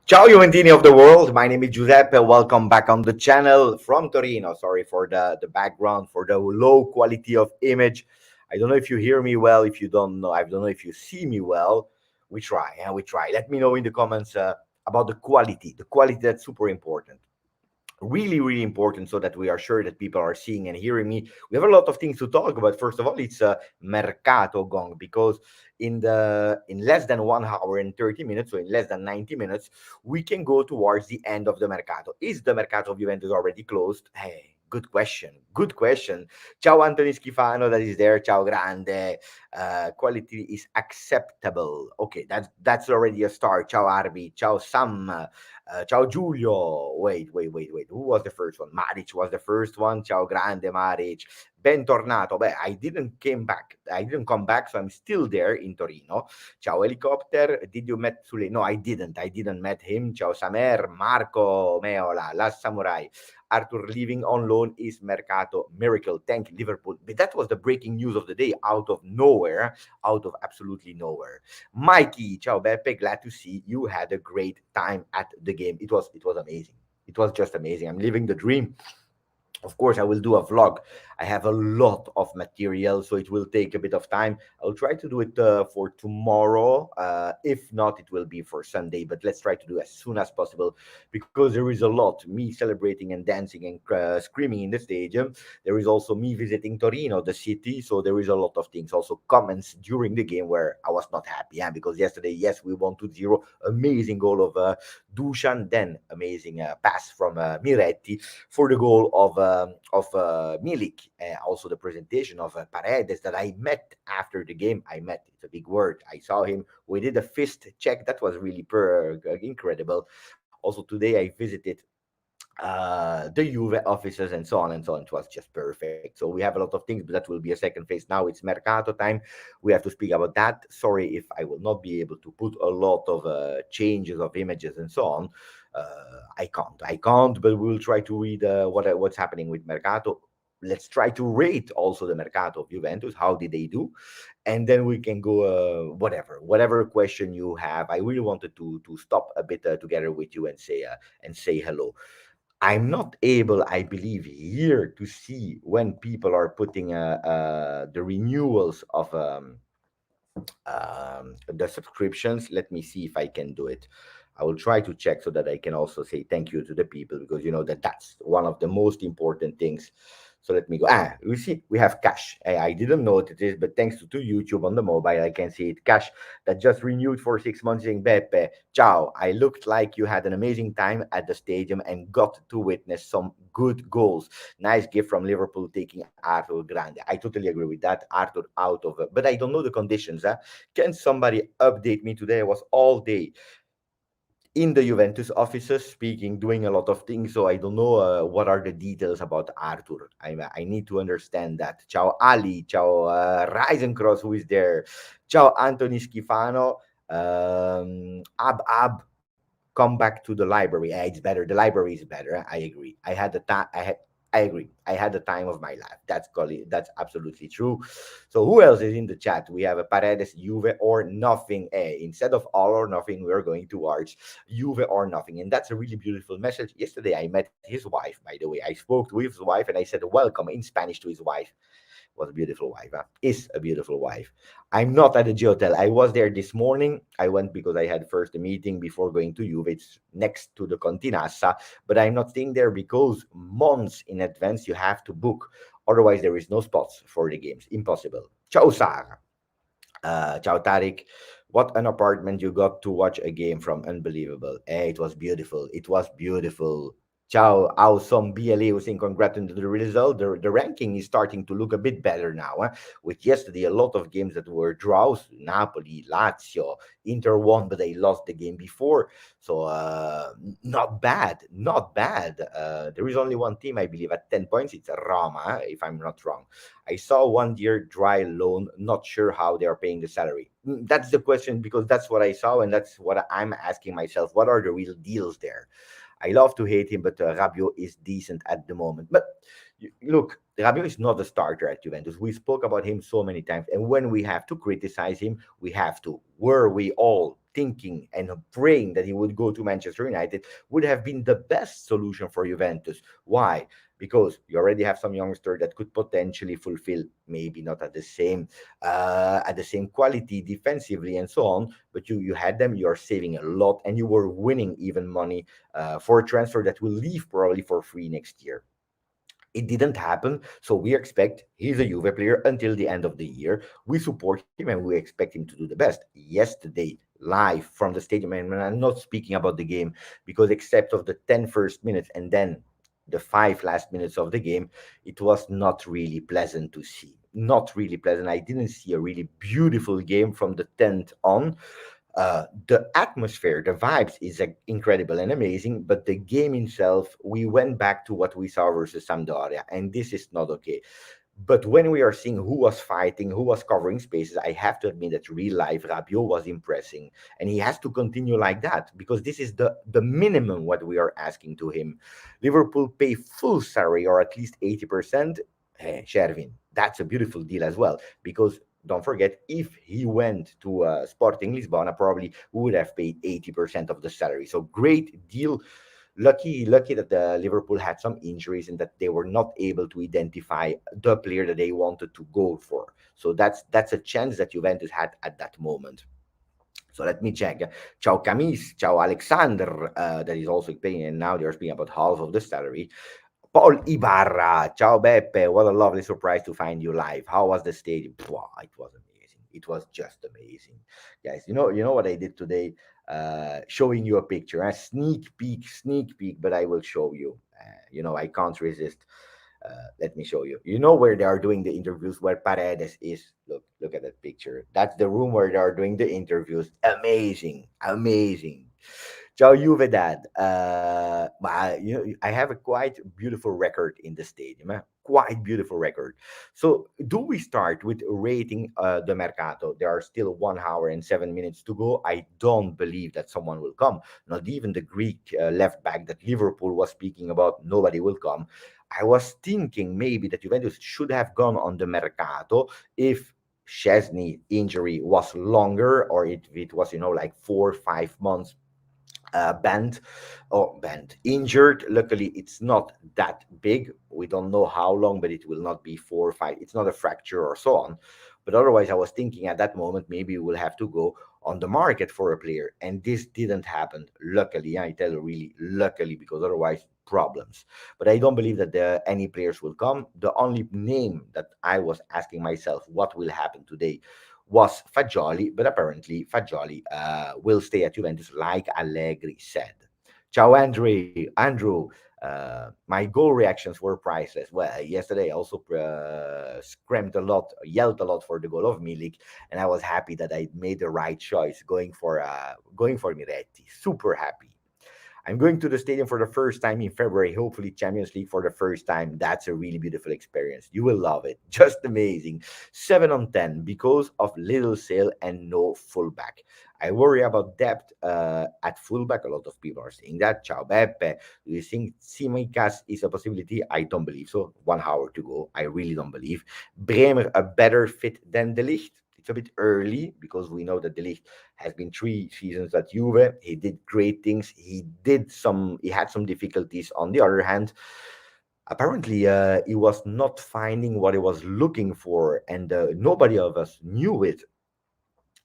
Ciao Juventini of the world, my name is Giuseppe, welcome back on the channel from Torino. Sorry for the background, for the low quality of image. I don't know if you hear me well, if you don't know, I don't know if you see me well. We try, and we try. Let me know in the comments about the quality that's super important, really important, so that we are sure that people are seeing and hearing me. We have a lot of things to talk about. First of all, it's Mercato, Gong, because in less than 1 hour and 30 minutes, so in less than 90 minutes, we can go towards the end of the Mercato. Is the Mercato of Juventus already closed? Hey, good question. Ciao Anthony Schifano, that is there. Ciao Grande. Quality is acceptable. Okay, that's already a start. Ciao Arbi. Ciao Sam. Ciao Giulio. Wait. Who was the first one? Maric was the first one. Ciao Grande Maric. Bentornato. Beh, I didn't came back. I didn't come back, so I'm still there in Torino. Ciao Helicopter. Did you met Sule? No, I didn't. I didn't met him. Ciao Samer. Marco Meola. Last Samurai. Arthur leaving on loan is Mercato. Miracle. Thank Liverpool. But that was the breaking news of the day, out of nowhere, out of absolutely nowhere. Mikey, ciao Beppe, glad to see you had a great time at the game. It was amazing. It was just amazing. I'm living the dream. Of course, I will do a vlog. I have a lot of material, so it will take a bit of time. I'll try to do it for tomorrow. If not, it will be for Sunday, but let's try to do as soon as possible, because there is a lot. Me celebrating and dancing and screaming in the stadium. There is also me visiting Torino, the city. So there is a lot of things. Also comments during the game where I was not happy, because yesterday, yes, we won 2-0. Amazing goal of Dusan, then amazing pass from Miretti for the goal of Milik. Also the presentation of Paredes that I met after the game. I met, it's a big word. I saw him. We did a fist check. That was really incredible. Also today I visited the Juve offices and so on and so on. It was just perfect. So we have a lot of things, but that will be a second phase. Now it's Mercato time. We have to speak about that. Sorry if I will not be able to put a lot of changes of images and so on. I can't, but we will try to read what's happening with Mercato. Let's try to rate also the Mercato of Juventus. How did they do? And then we can go whatever question you have. I really wanted to stop a bit together with you and say hello. I'm not able, I believe, here to see when people are putting the renewals of the subscriptions. Let me see if I can do it. I will try to check so that I can also say thank you to the people, because you know that that's one of the most important things. So let me go. You see, we have cash. I didn't notice this, but thanks to YouTube on the mobile, I can see it. Cash that just renewed for 6 months, saying, Beppe, ciao. I looked like you had an amazing time at the stadium and got to witness some good goals. Nice gift from Liverpool taking Arthur Grande. I totally agree with that. Arthur out of it, but I don't know the conditions. Can somebody update me today? I was all day in the Juventus offices speaking, doing a lot of things. So I don't know what are the details about Arthur. I need to understand that. Ciao Ali, ciao Reisencross, who is there. Ciao Anthony Schifano. Ab, come back to the library. It's better. The library is better. I agree. I had the time. I agree. I had the time of my life. That's absolutely true. So who else is in the chat? We have a Paredes, Juve or nothing. Instead of all or nothing, we're going towards Juve or nothing, and that's a really beautiful message. Yesterday, I met his wife. By the way, I spoke to his wife and I said welcome in Spanish to his wife. Was a beautiful wife. Is a beautiful wife. I'm not at the G Hotel. I was there this morning. I went because I had first a meeting before going to Juve. It's next to the Continassa, but I'm not staying there because months in advance you have to book. Otherwise, there is no spots for the games. Impossible. Ciao, Sarah. Ciao, Tarik. What an apartment you got to watch a game from. Unbelievable. It was beautiful. It was beautiful. Ciao, awesome. BLA was saying congrats on the result. The ranking is starting to look a bit better now. With yesterday, a lot of games that were draws. Napoli, Lazio, Inter won, but they lost the game before. So not bad. Not bad. There is only one team, I believe, at 10 points. It's Roma, if I'm not wrong. I saw 1 year dry loan. Not sure how they are paying the salary. That's the question, because that's what I saw, and that's what I'm asking myself. What are the real deals there? I love to hate him, but Rabiot is decent at the moment. But look, Rabiot is not a starter at Juventus. We spoke about him so many times, and when we have to criticize him, we have to. Were we all thinking and praying that he would go to Manchester United would have been the best solution for Juventus. Why? Because you already have some youngster that could potentially fulfill, maybe not at the same quality defensively and so on, but you had them. You are saving a lot, and you were winning even money for a transfer that will leave probably for free next year. It didn't happen, so we expect he's a Juve player until the end of the year. We support him and we expect him to do the best. Yesterday, live from the stadium, and I'm not speaking about the game because except of the 10 first minutes and then the 5 last minutes of the game, it was not really pleasant to see. Not really pleasant. I didn't see a really beautiful game from the 10th on. The atmosphere, the vibes is incredible and amazing, but the game itself, we went back to what we saw versus Sampdoria, and this is not okay. But when we are seeing who was fighting, who was covering spaces, I have to admit that real life Rabiot was impressing, and he has to continue like that because this is the minimum what we are asking to him. Liverpool pay full salary or at least 80%. Shervin, that's a beautiful deal as well because don't forget, if he went to Sporting Lisbona, probably would have paid 80% of the salary. So great deal. Lucky that the Liverpool had some injuries and that they were not able to identify the player that they wanted to go for. So that's a chance that Juventus had at that moment. So let me check. Ciao Camis, ciao Alexander, that is also paying, and now they're speaking about half of the salary. Paul Ibarra, ciao Beppe, what a lovely surprise to find you live. How was the stadium? Wow, it was amazing. It was just amazing, guys. You know what I did today? Showing you a picture, a sneak peek, but I will show you. I can't resist. Let me show you. You know where they are doing the interviews, where Paredes is. Look at that picture. That's the room where they are doing the interviews. Amazing, amazing. Ciao Juve, Dad. I have a quite beautiful record in the stadium. Quite beautiful record. So, do we start with rating the Mercato? There are still 1 hour and 7 minutes to go. I don't believe that someone will come. Not even the Greek left back that Liverpool was speaking about. Nobody will come. I was thinking maybe that Juventus should have gone on the Mercato if Chesney injury was longer, or if it was, like 4 or 5 months banned, injured. Luckily, it's not that big. We don't know how long, but it will not be 4 or 5. It's not a fracture or so on. But otherwise, I was thinking at that moment maybe we'll have to go on the market for a player, and this didn't happen. Luckily, I tell you, really luckily, because otherwise problems. But I don't believe that any players will come. The only name that I was asking myself what will happen today was Fagioli, but apparently Fagioli will stay at Juventus, like Allegri said. Ciao, Andrew. My goal reactions were priceless. Well, yesterday I also screamed a lot, yelled a lot for the goal of Milik, and I was happy that I made the right choice going for Miretti. Super happy. I'm going to the stadium for the first time in February, hopefully Champions League for the first time. That's a really beautiful experience. You will love it. Just amazing. 7 on 10 because of little sale and no fullback. I worry about depth at fullback. A lot of people are saying that. Ciao Beppe. Do you think Simicas is a possibility? I don't believe so. 1 hour to go. I really don't believe. Bremer a better fit than De Ligt. It's a bit early because we know that De Ligt has been 3 seasons at Juve. He did great things. He had some difficulties. On the other hand, apparently he was not finding what he was looking for, and nobody of us knew it.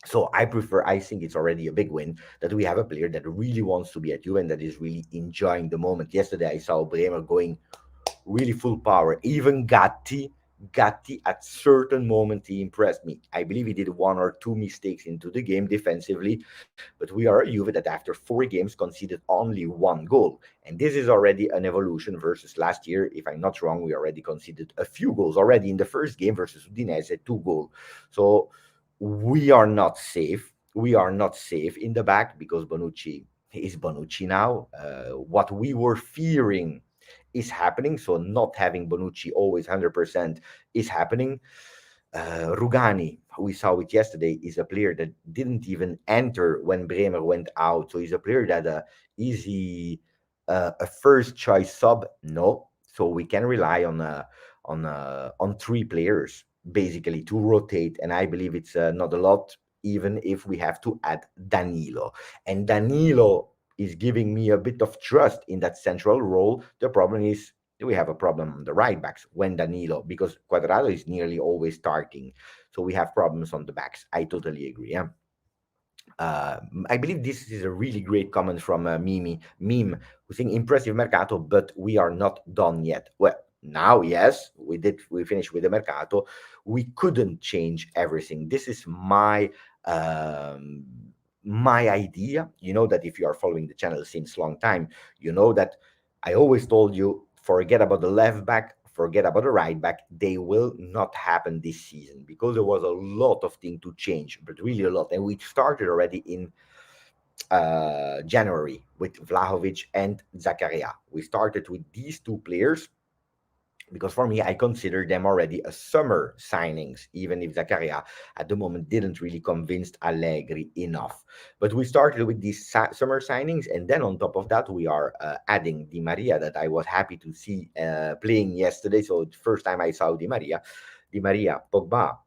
So I think it's already a big win that we have a player that really wants to be at Juve and that is really enjoying the moment. Yesterday I saw Bremer going really full power. Even Gatti at certain moment he impressed me. I believe he did 1 or 2 mistakes into the game defensively, but we are a Juve that after 4 games conceded only 1 goal, and this is already an evolution versus last year. If I'm not wrong, we already conceded a few goals already in the first game versus Udinese, 2 goals. So we are not safe. We are not safe in the back because Bonucci is Bonucci now. What we were fearing is happening. So not having Bonucci always 100% is happening. Rugani, we saw it yesterday, is a player that didn't even enter when Bremer went out. So he's a player that is he a first choice sub? No. So we can rely on 3 players basically to rotate, and I believe it's not a lot. even if we have to add Danilo. And Danilo is giving me a bit of trust in that central role. The problem is we have a problem on the right backs when Danilo, because Quadrado is nearly always starting. So we have problems on the backs. I totally agree. Yeah. I believe this is a really great comment from Meme, who's saying impressive Mercato, but we are not done yet. Well, now, yes, we finished with the Mercato. We couldn't change everything. This is um, my idea. You know that if you are following the channel since long time, you know that I always told you forget about the left back, forget about the right back. They will not happen this season because there was a lot of things to change, but really a lot. And we started already in January with Vlahovic and Zakaria. We started with these two players because for me, I consider them already a summer signings, even if Zakaria at the moment didn't really convince Allegri enough. But we started with these summer signings, and then on top of that, we are adding Di Maria that I was happy to see playing yesterday. So the first time I saw Di Maria, Pogba,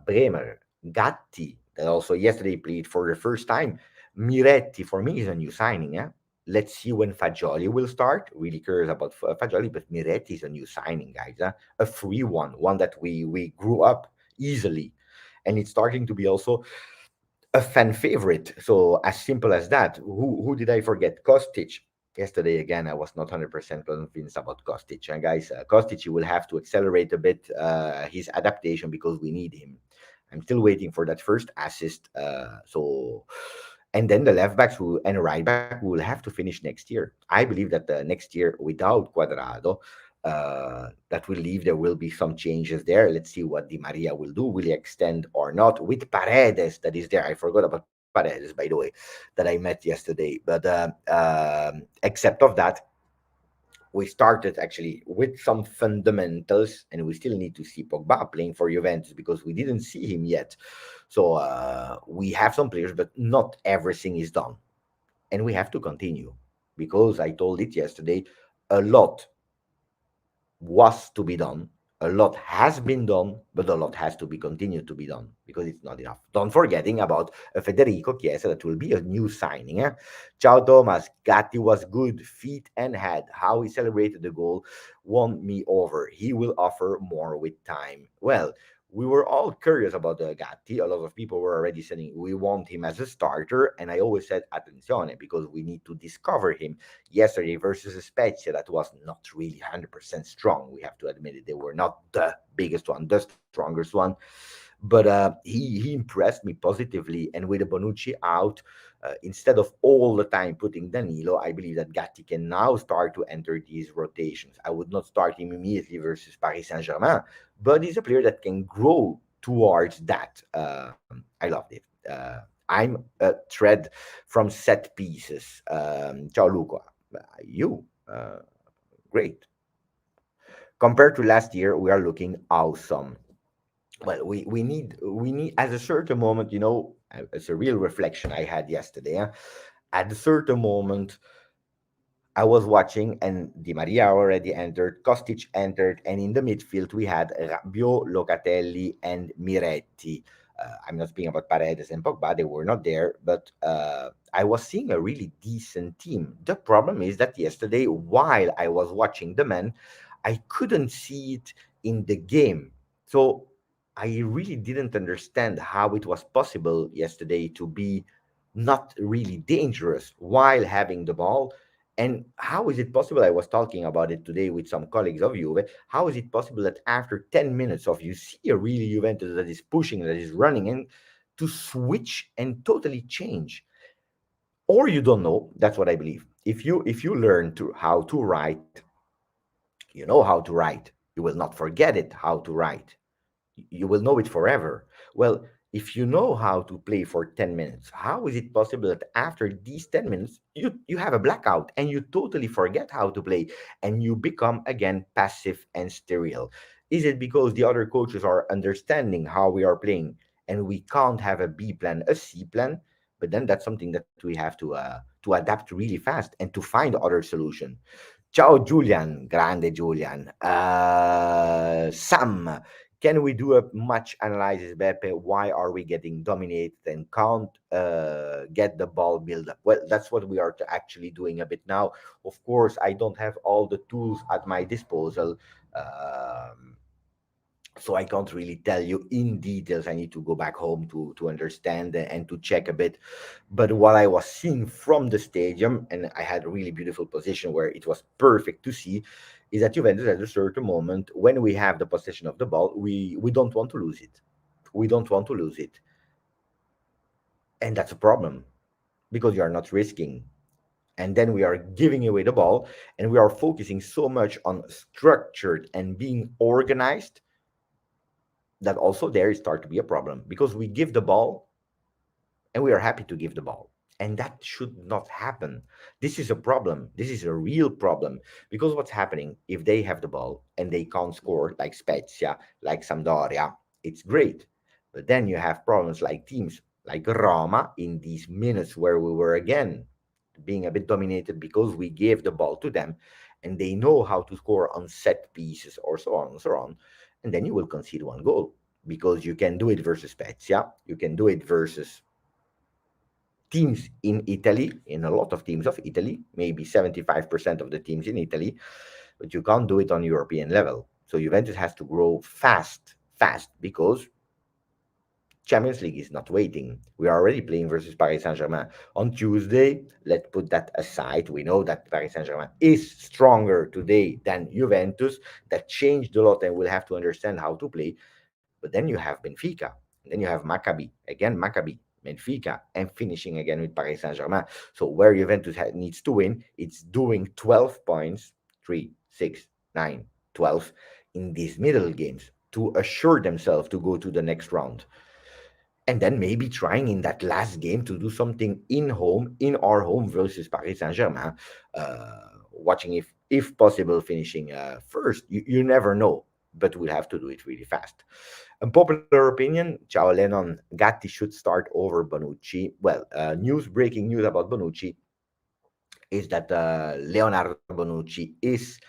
Bremer, Gatti, that also yesterday played for the first time. Miretti for me is a new signing. Yeah, let's see when Fagioli will start. Really curious about Fagioli, but Miretti is a new signing, guys. Huh? A free one that we grew up easily, and it's starting to be also a fan favorite. So as simple as that. Who did I forget? Kostic. Yesterday again, I was not 100% convinced about Kostic. And guys, Kostic will have to accelerate a bit his adaptation because we need him. I'm still waiting for that first assist. And then the left backs who and right back will have to finish next year. I believe that next year without Cuadrado, that will leave. There will be some changes there. Let's see what Di Maria will do. Will he extend or not? With Paredes that is there. I forgot about Paredes, by the way, that I met yesterday. But except of that, we started actually with some fundamentals, and we still need to see Pogba playing for Juventus because we didn't see him yet. So we have some players, but not everything is done, and we have to continue because I told it yesterday. A lot was to be done. A lot has been done, but a lot has to be continued to be done because it's not enough. Don't forgetting about Federico Chiesa, that will be a new signing. Eh? Ciao Thomas, Gatti was good, feet and head. How he celebrated the goal won me over. He will offer more with time. Well, we were all curious about Gatti. A lot of people were already saying we want him as a starter, and I always said attenzione because we need to discover him. Yesterday versus Spezia, that was not really 100% strong. We have to admit it. They were not the biggest one, the strongest one. But he impressed me positively. And with the Bonucci out, instead of all the time putting Danilo, I believe that Gatti can now start to enter these rotations. I would not start him immediately versus Paris Saint Germain, but he's a player that can grow towards that. I loved it. I'm a thread from set pieces. Ciao, Luca. You, great. Compared to last year, we are looking awesome. Well, we need at a certain moment, it's a real reflection I had yesterday. At a certain moment, I was watching, and Di Maria already entered, Kostic entered, and in the midfield we had Rabiot, Locatelli, and Miretti. I'm not speaking about Paredes and Pogba; they were not there, but I was seeing a really decent team. The problem is that yesterday, while I was watching the men, I couldn't see it in the game. So I really didn't understand how it was possible yesterday to be not really dangerous while having the ball. And how is it possible? I was talking about it today with some colleagues of Juve. How is it possible that after 10 minutes of you see a really Juventus that is pushing, that is running, and to switch and totally change? Or you don't know. That's what I believe. If you learn to how to write, you know how to write. You will not forget it how to write. You will know it forever. Well, if you know how to play for 10 minutes, how is it possible that after these 10 minutes, you have a blackout and you totally forget how to play and you become again passive and sterile? Is it because the other coaches are understanding how we are playing and we can't have a B plan, a C plan? But then that's something that we have to adapt really fast and to find other solution. Ciao Julian, grande Julian. Sam, Can we do a much analysis, Beppe? Why are we getting dominated and can't get the ball build up? Well, that's what we are actually doing a bit now. Of course, I don't have all the tools at my disposal. Um, so I can't really tell you in details. I need to go back home to understand and to check a bit. But what I was seeing from the stadium, and I had a really beautiful position where it was perfect to see, is that Juventus at a certain moment, when we have the possession of the ball, we don't want to lose it. We don't want to lose it, and that's a problem because you are not risking. And then we are giving away the ball, and we are focusing so much on structured and being organized that also there start to be a problem because we give the ball and we are happy to give the ball. And that should not happen. This is a problem. This is a real problem because what's happening if they have the ball and they can't score like Spezia, like Sampdoria, it's great. But then you have problems like teams like Roma in these minutes where we were again being a bit dominated because we gave the ball to them and they know how to score on set pieces or so on and so on. And then you will concede one goal because you can do it versus Spezia, you can do it versus teams in Italy, in a lot of teams of Italy, maybe 75% of the teams in Italy, but you can't do it on European level. So Juventus has to grow fast, because Champions League is not waiting. We are already playing versus Paris Saint-Germain on Tuesday. Let's put that aside. We know that Paris Saint-Germain is stronger today than Juventus. That changed a lot, and we'll have to understand how to play. But then you have Benfica, then you have Maccabi, again Maccabi, Benfica, and finishing again with Paris Saint-Germain. So where Juventus needs to win, it's doing 12 points, 3, 6, 9, 12 in these middle games to assure themselves to go to the next round, and then maybe trying in that last game to do something in our home versus Paris Saint Germain, watching if possible finishing first. You never know, but we'll have to do it really fast. Unpopular opinion: Ciao Lennon, Gatti should start over Bonucci. Well, breaking news about Bonucci is that Leonardo Bonucci is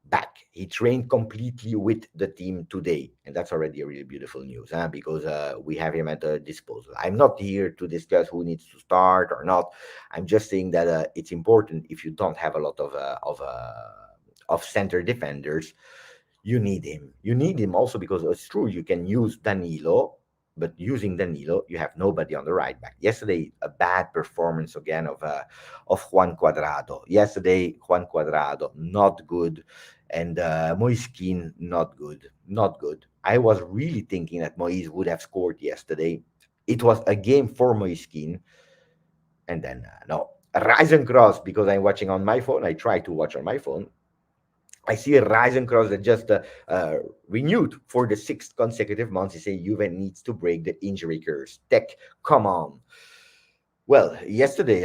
back. He trained completely with the team today, and that's already a really beautiful news, huh? Because we have him at the disposal. I'm not here to discuss who needs to start or not. I'm just saying that it's important if you don't have a lot of center defenders. You need him. You need him also because it's true you can use Danilo, but using Danilo, you have nobody on the right back. Yesterday, a bad performance again of Juan Cuadrado. Yesterday, Juan Cuadrado not good, and Moiskin not good, not good. I was really thinking that Moise would have scored yesterday. It was a game for Moiskin, and then no. Rise and cross because I'm watching on my phone. I try to watch on my phone. I see a rise and cross that just renewed for the sixth consecutive month. He say Juve needs to break the injury curse. Tech, come on. Well, yesterday,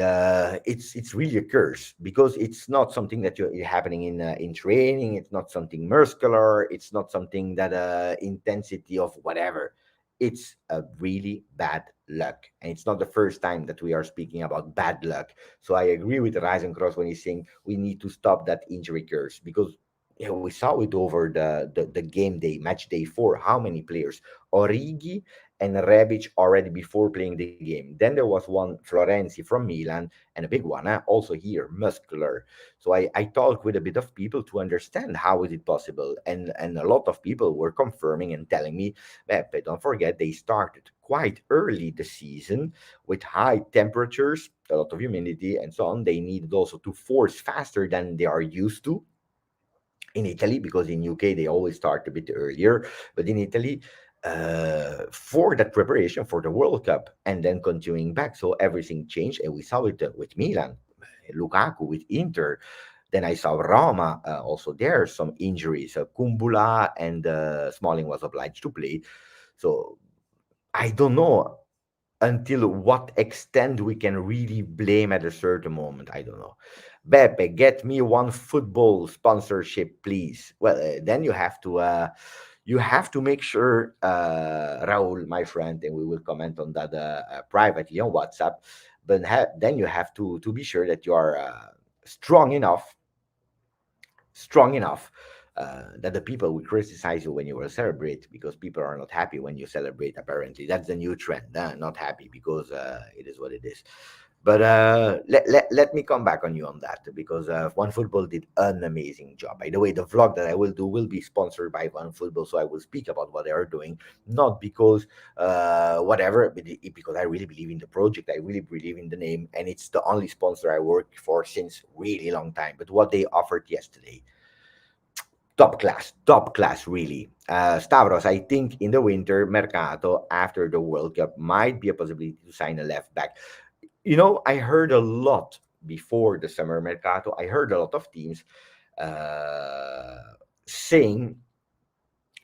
it's really a curse because it's not something that you're happening in training. It's not something muscular. It's not something that intensity of whatever. It's a really bad luck, and it's not the first time that we are speaking about bad luck. So I agree with Cross when he's saying we need to stop that injury curse because yeah, we saw it over the game day, match day 4. How many players? Origi and Rebic already before playing the game. Then there was one Florenzi from Milan and a big one, also here, muscular. So I talked with a bit of people to understand how is it possible. And a lot of people were confirming and telling me, Beppe, don't forget they started quite early the season with high temperatures, a lot of humidity and so on. They needed also to force faster than they are used to in Italy, because in UK they always start a bit earlier, but in Italy, for that preparation for the World Cup and then continuing back, so everything changed, and we saw it with Milan, Lukaku with Inter. Then I saw Roma, also there some injuries. Kumbula and Smalling was obliged to play. So I don't know until what extent we can really blame at a certain moment. I don't know. Beppe, get me one football sponsorship, please. Well, then you have to make sure, Raul, my friend, and we will comment on that privately on WhatsApp. But then you have to be sure that you are strong enough that the people will criticize you when you will celebrate because people are not happy when you celebrate. Apparently, that's the new trend. Not happy because it is what it is. But let me come back on you on that because OneFootball did an amazing job. By the way, the vlog that I will do will be sponsored by OneFootball, so I will speak about what they are doing, not because whatever, but because I really believe in the project. I really believe in the name, and it's the only sponsor I work for since really long time. But what they offered yesterday, top class, really. Stavros, I think in the winter, Mercato, after the World Cup, might be a possibility to sign a left back. I heard a lot before the summer Mercato. I heard a lot of teams uh, saying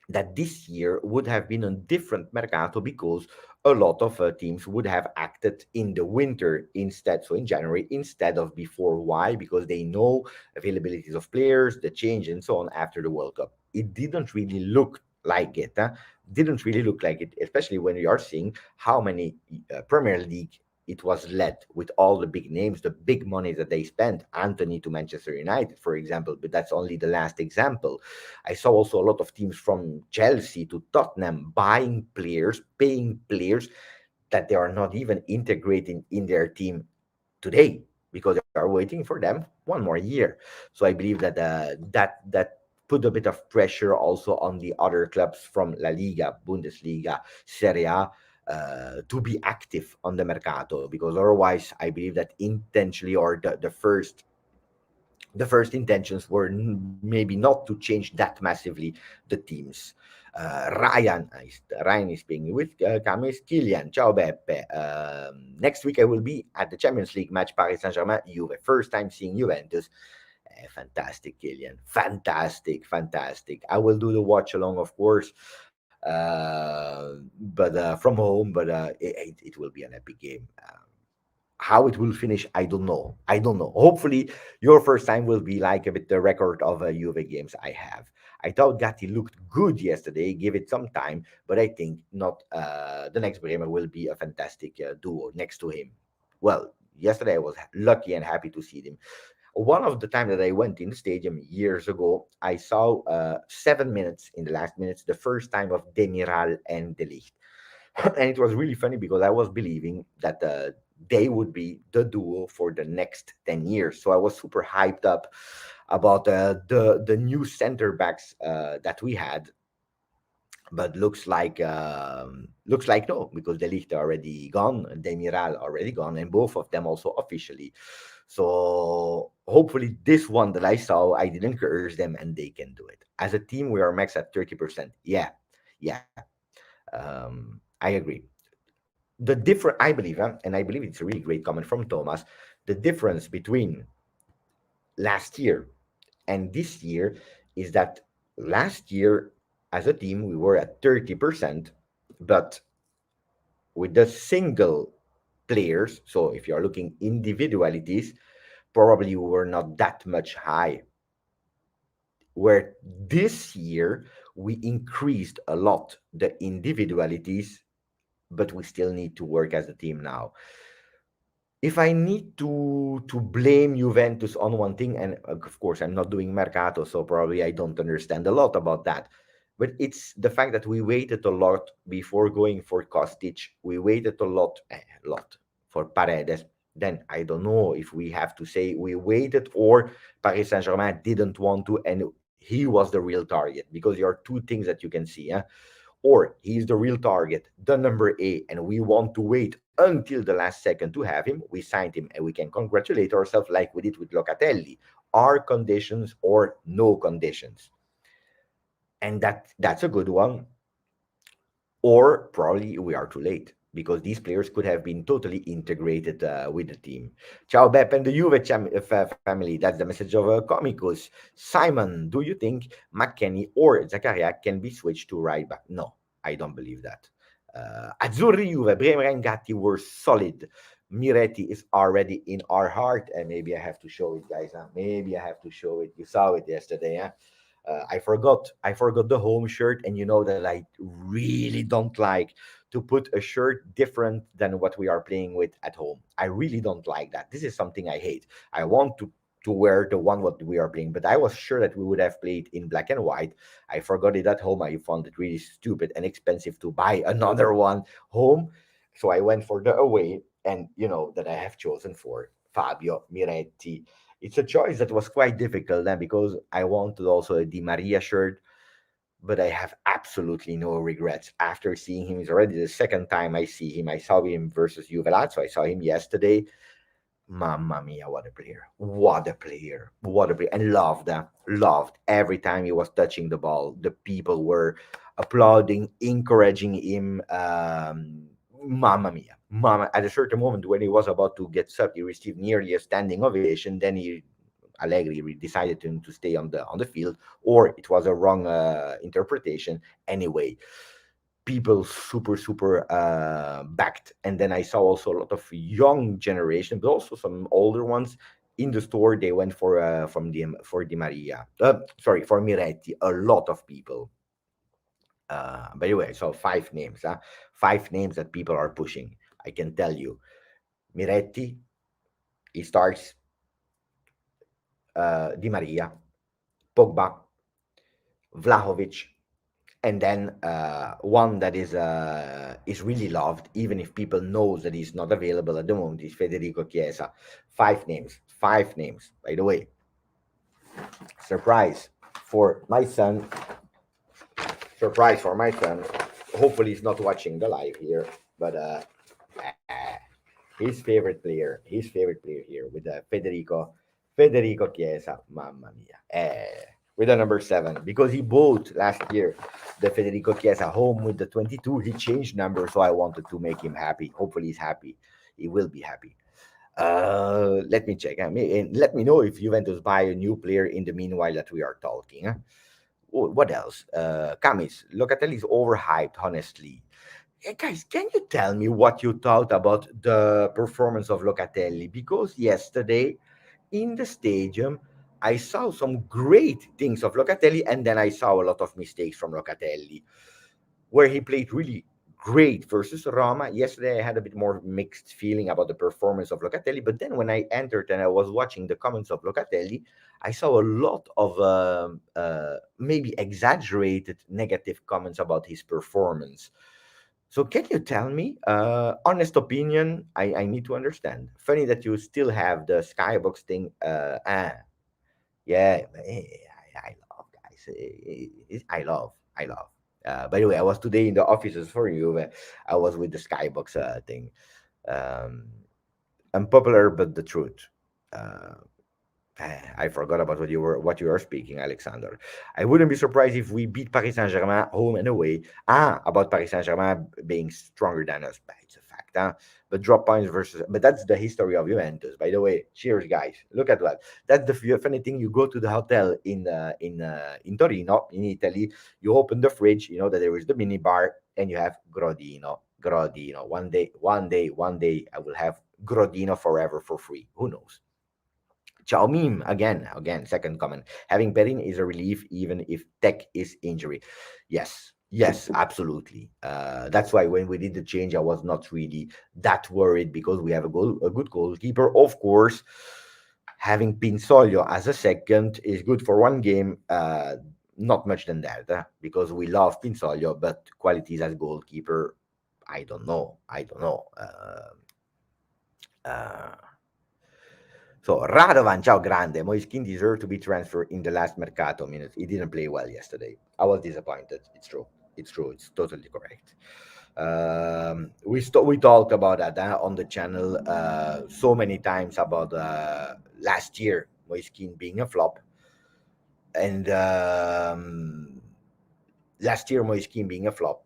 that this year would have been a different Mercato because a lot of teams would have acted in the winter instead, so in January instead of before. Why? Because they know availabilities of players, the change, and so on after the World Cup. It didn't really look like it. Didn't really look like it, especially when we are seeing how many Premier League it was led with all the big names, the big money that they spent. Anthony to Manchester United, for example, but that's only the last example. I saw also a lot of teams from Chelsea to Tottenham buying players, paying players that they are not even integrating in their team today because they are waiting for them one more year. So I believe that that put a bit of pressure also on the other clubs from La Liga, Bundesliga, Serie A, to be active on the mercato because otherwise I believe that intentionally or the first intentions were maybe not to change that massively the teams. Ryan is being with Camis Kilian. Ciao Beppe. Next week I will be at the Champions League match Paris Saint Germain Juve. First time seeing Juventus. Fantastic, Kilian. Fantastic, fantastic. I will do the watch along, of course, but from home. But it will be an epic game. How it will finish, I don't know. I don't know. Hopefully, your first time will be like a bit the record of Juve games I have. I thought Gatti looked good yesterday. Give it some time, but I think not. The next Bremer will be a fantastic duo next to him. Well, yesterday I was lucky and happy to see him. One of the time that I went in the stadium years ago, I saw 7 minutes in the last minutes, the first time of Demiral and Delicht. And it was really funny because I was believing that they would be the duo for the next 10 years. So I was super hyped up about the new center backs that we had, but looks like no, because De Ligt already gone, Demiral already gone, and both of them also officially. So hopefully this one that I saw, I didn't curse them and they can do it. As a team, we are max at 30%. Yeah, yeah. I agree. The different, I believe, and I believe it's a really great comment from Thomas. The difference between last year and this year is that last year, as a team, we were at 30%, but with the single players, so if you're looking individualities, probably we were not that much high. Where this year we increased a lot the individualities, but we still need to work as a team now. If I need to blame Juventus on one thing, and of course I'm not doing Mercato, so probably I don't understand a lot about that, but it's the fact that we waited a lot before going for Kostic. We waited a lot for Paredes. Then I don't know if we have to say we waited or Paris Saint Germain didn't want to, and he was the real target because there are two things that you can see. Or he's the real target, the number A, and we want to wait until the last second to have him. We signed him, and we can congratulate ourselves like we did with Locatelli. Are conditions or no conditions? And that's a good one. Or probably we are too late because these players could have been totally integrated with the team. Ciao, Beppe and the Juve family. That's the message of Comicus. Simon, do you think McKennie or Zakaria can be switched to right back? No, I don't believe that. Azzurri Juve, Bremer and Gatti were solid. Miretti is already in our heart, and maybe I have to show it, guys. Maybe I have to show it. You saw it yesterday. I forgot the home shirt, and you know that I really don't like to put a shirt different than what we are playing with at home. I really don't like that. This is something I hate. I want to to wear the one what we are playing. But I was sure that we would have played in black and white. I forgot it at home. I found it really stupid and expensive to buy another one home. So I went for the away, and that I have chosen for Fabio Miretti. It's a choice that was quite difficult then, because I wanted also a Di Maria shirt, but I have absolutely no regrets after seeing him. It's already the second time I see him. I saw him versus Juve, so I saw him yesterday. Mamma mia, what a player! What a player! What a player! And loved, loved every time he was touching the ball. The people were applauding, encouraging him. Mamma mia, mamma! At a certain moment when he was about to get subbed, he received nearly a standing ovation. Then Allegri decided to stay on the field, or it was a wrong interpretation. Anyway, people super backed, and then I saw also a lot of young generation, but also some older ones in the store. They went for Di Maria, sorry, for Miretti. A lot of people. By the way, I saw five names, five names that people are pushing. I can tell you, Miretti. He starts. Di Maria, Pogba, Vlahovic, and then one that is really loved, even if people knows that he's not available at the moment, is Federico Chiesa. Five names. By the way, surprise for my son. Surprise for my son. Hopefully, he's not watching the live here, but uh, his favorite player here with Federico Chiesa. Mamma mia. With the number 7, because he bought last year the Federico Chiesa home with the 22. He changed number, so I wanted to make him happy. Hopefully, he's happy. He will be happy. Let me check. And let me know if Juventus buy a new player in the meanwhile that we are talking. What else? Camis, Locatelli is overhyped, honestly. Hey guys, can you tell me what you thought about the performance of Locatelli? Because yesterday in the stadium, I saw some great things of Locatelli, and then I saw a lot of mistakes from Locatelli, where he played really great versus Roma. Yesterday, I had a bit more mixed feeling about the performance of Locatelli, but then when I entered and I was watching the comments of Locatelli, I saw a lot of maybe exaggerated negative comments about his performance. So can you tell me, honest opinion? I need to understand. Funny that you still have the skybox thing. Yeah, I love guys. I love. By the way, I was today in the offices for you. I was with the skybox thing. Um, Unpopular, but the truth. Uh, I forgot about what you were speaking, Alexander. I wouldn't be surprised if we beat Paris Saint Germain home and away. About Paris Saint Germain being stronger than us, but it's a fact. But drop points versus, but that's the history of Juventus. By the way, cheers, guys. Look at that. That's the funny thing. You go to the hotel in Torino, in Italy. You open the fridge. You know that there is the mini bar, and you have Grodino. Grodino. One day, I will have Grodino forever for free. Who knows? Ciao meme again. Second comment. Having Perin is a relief, even if Tech is injury. Yes, absolutely. That's why when we did the change, I was not really that worried, because we have a good goalkeeper. Of course, having Pinsoglio as a second is good for one game. Not much than that, because we love Pinsoglio, but qualities as goalkeeper, I don't know. Uh, So Radovan, ciao grande. Moiskin deserved to be transferred in the last Mercato minutes. He didn't play well yesterday. I was disappointed. It's true. It's true. It's totally correct. We talked about that on the channel so many times about last year Moiskin being a flop, and last year Moiskin being a flop,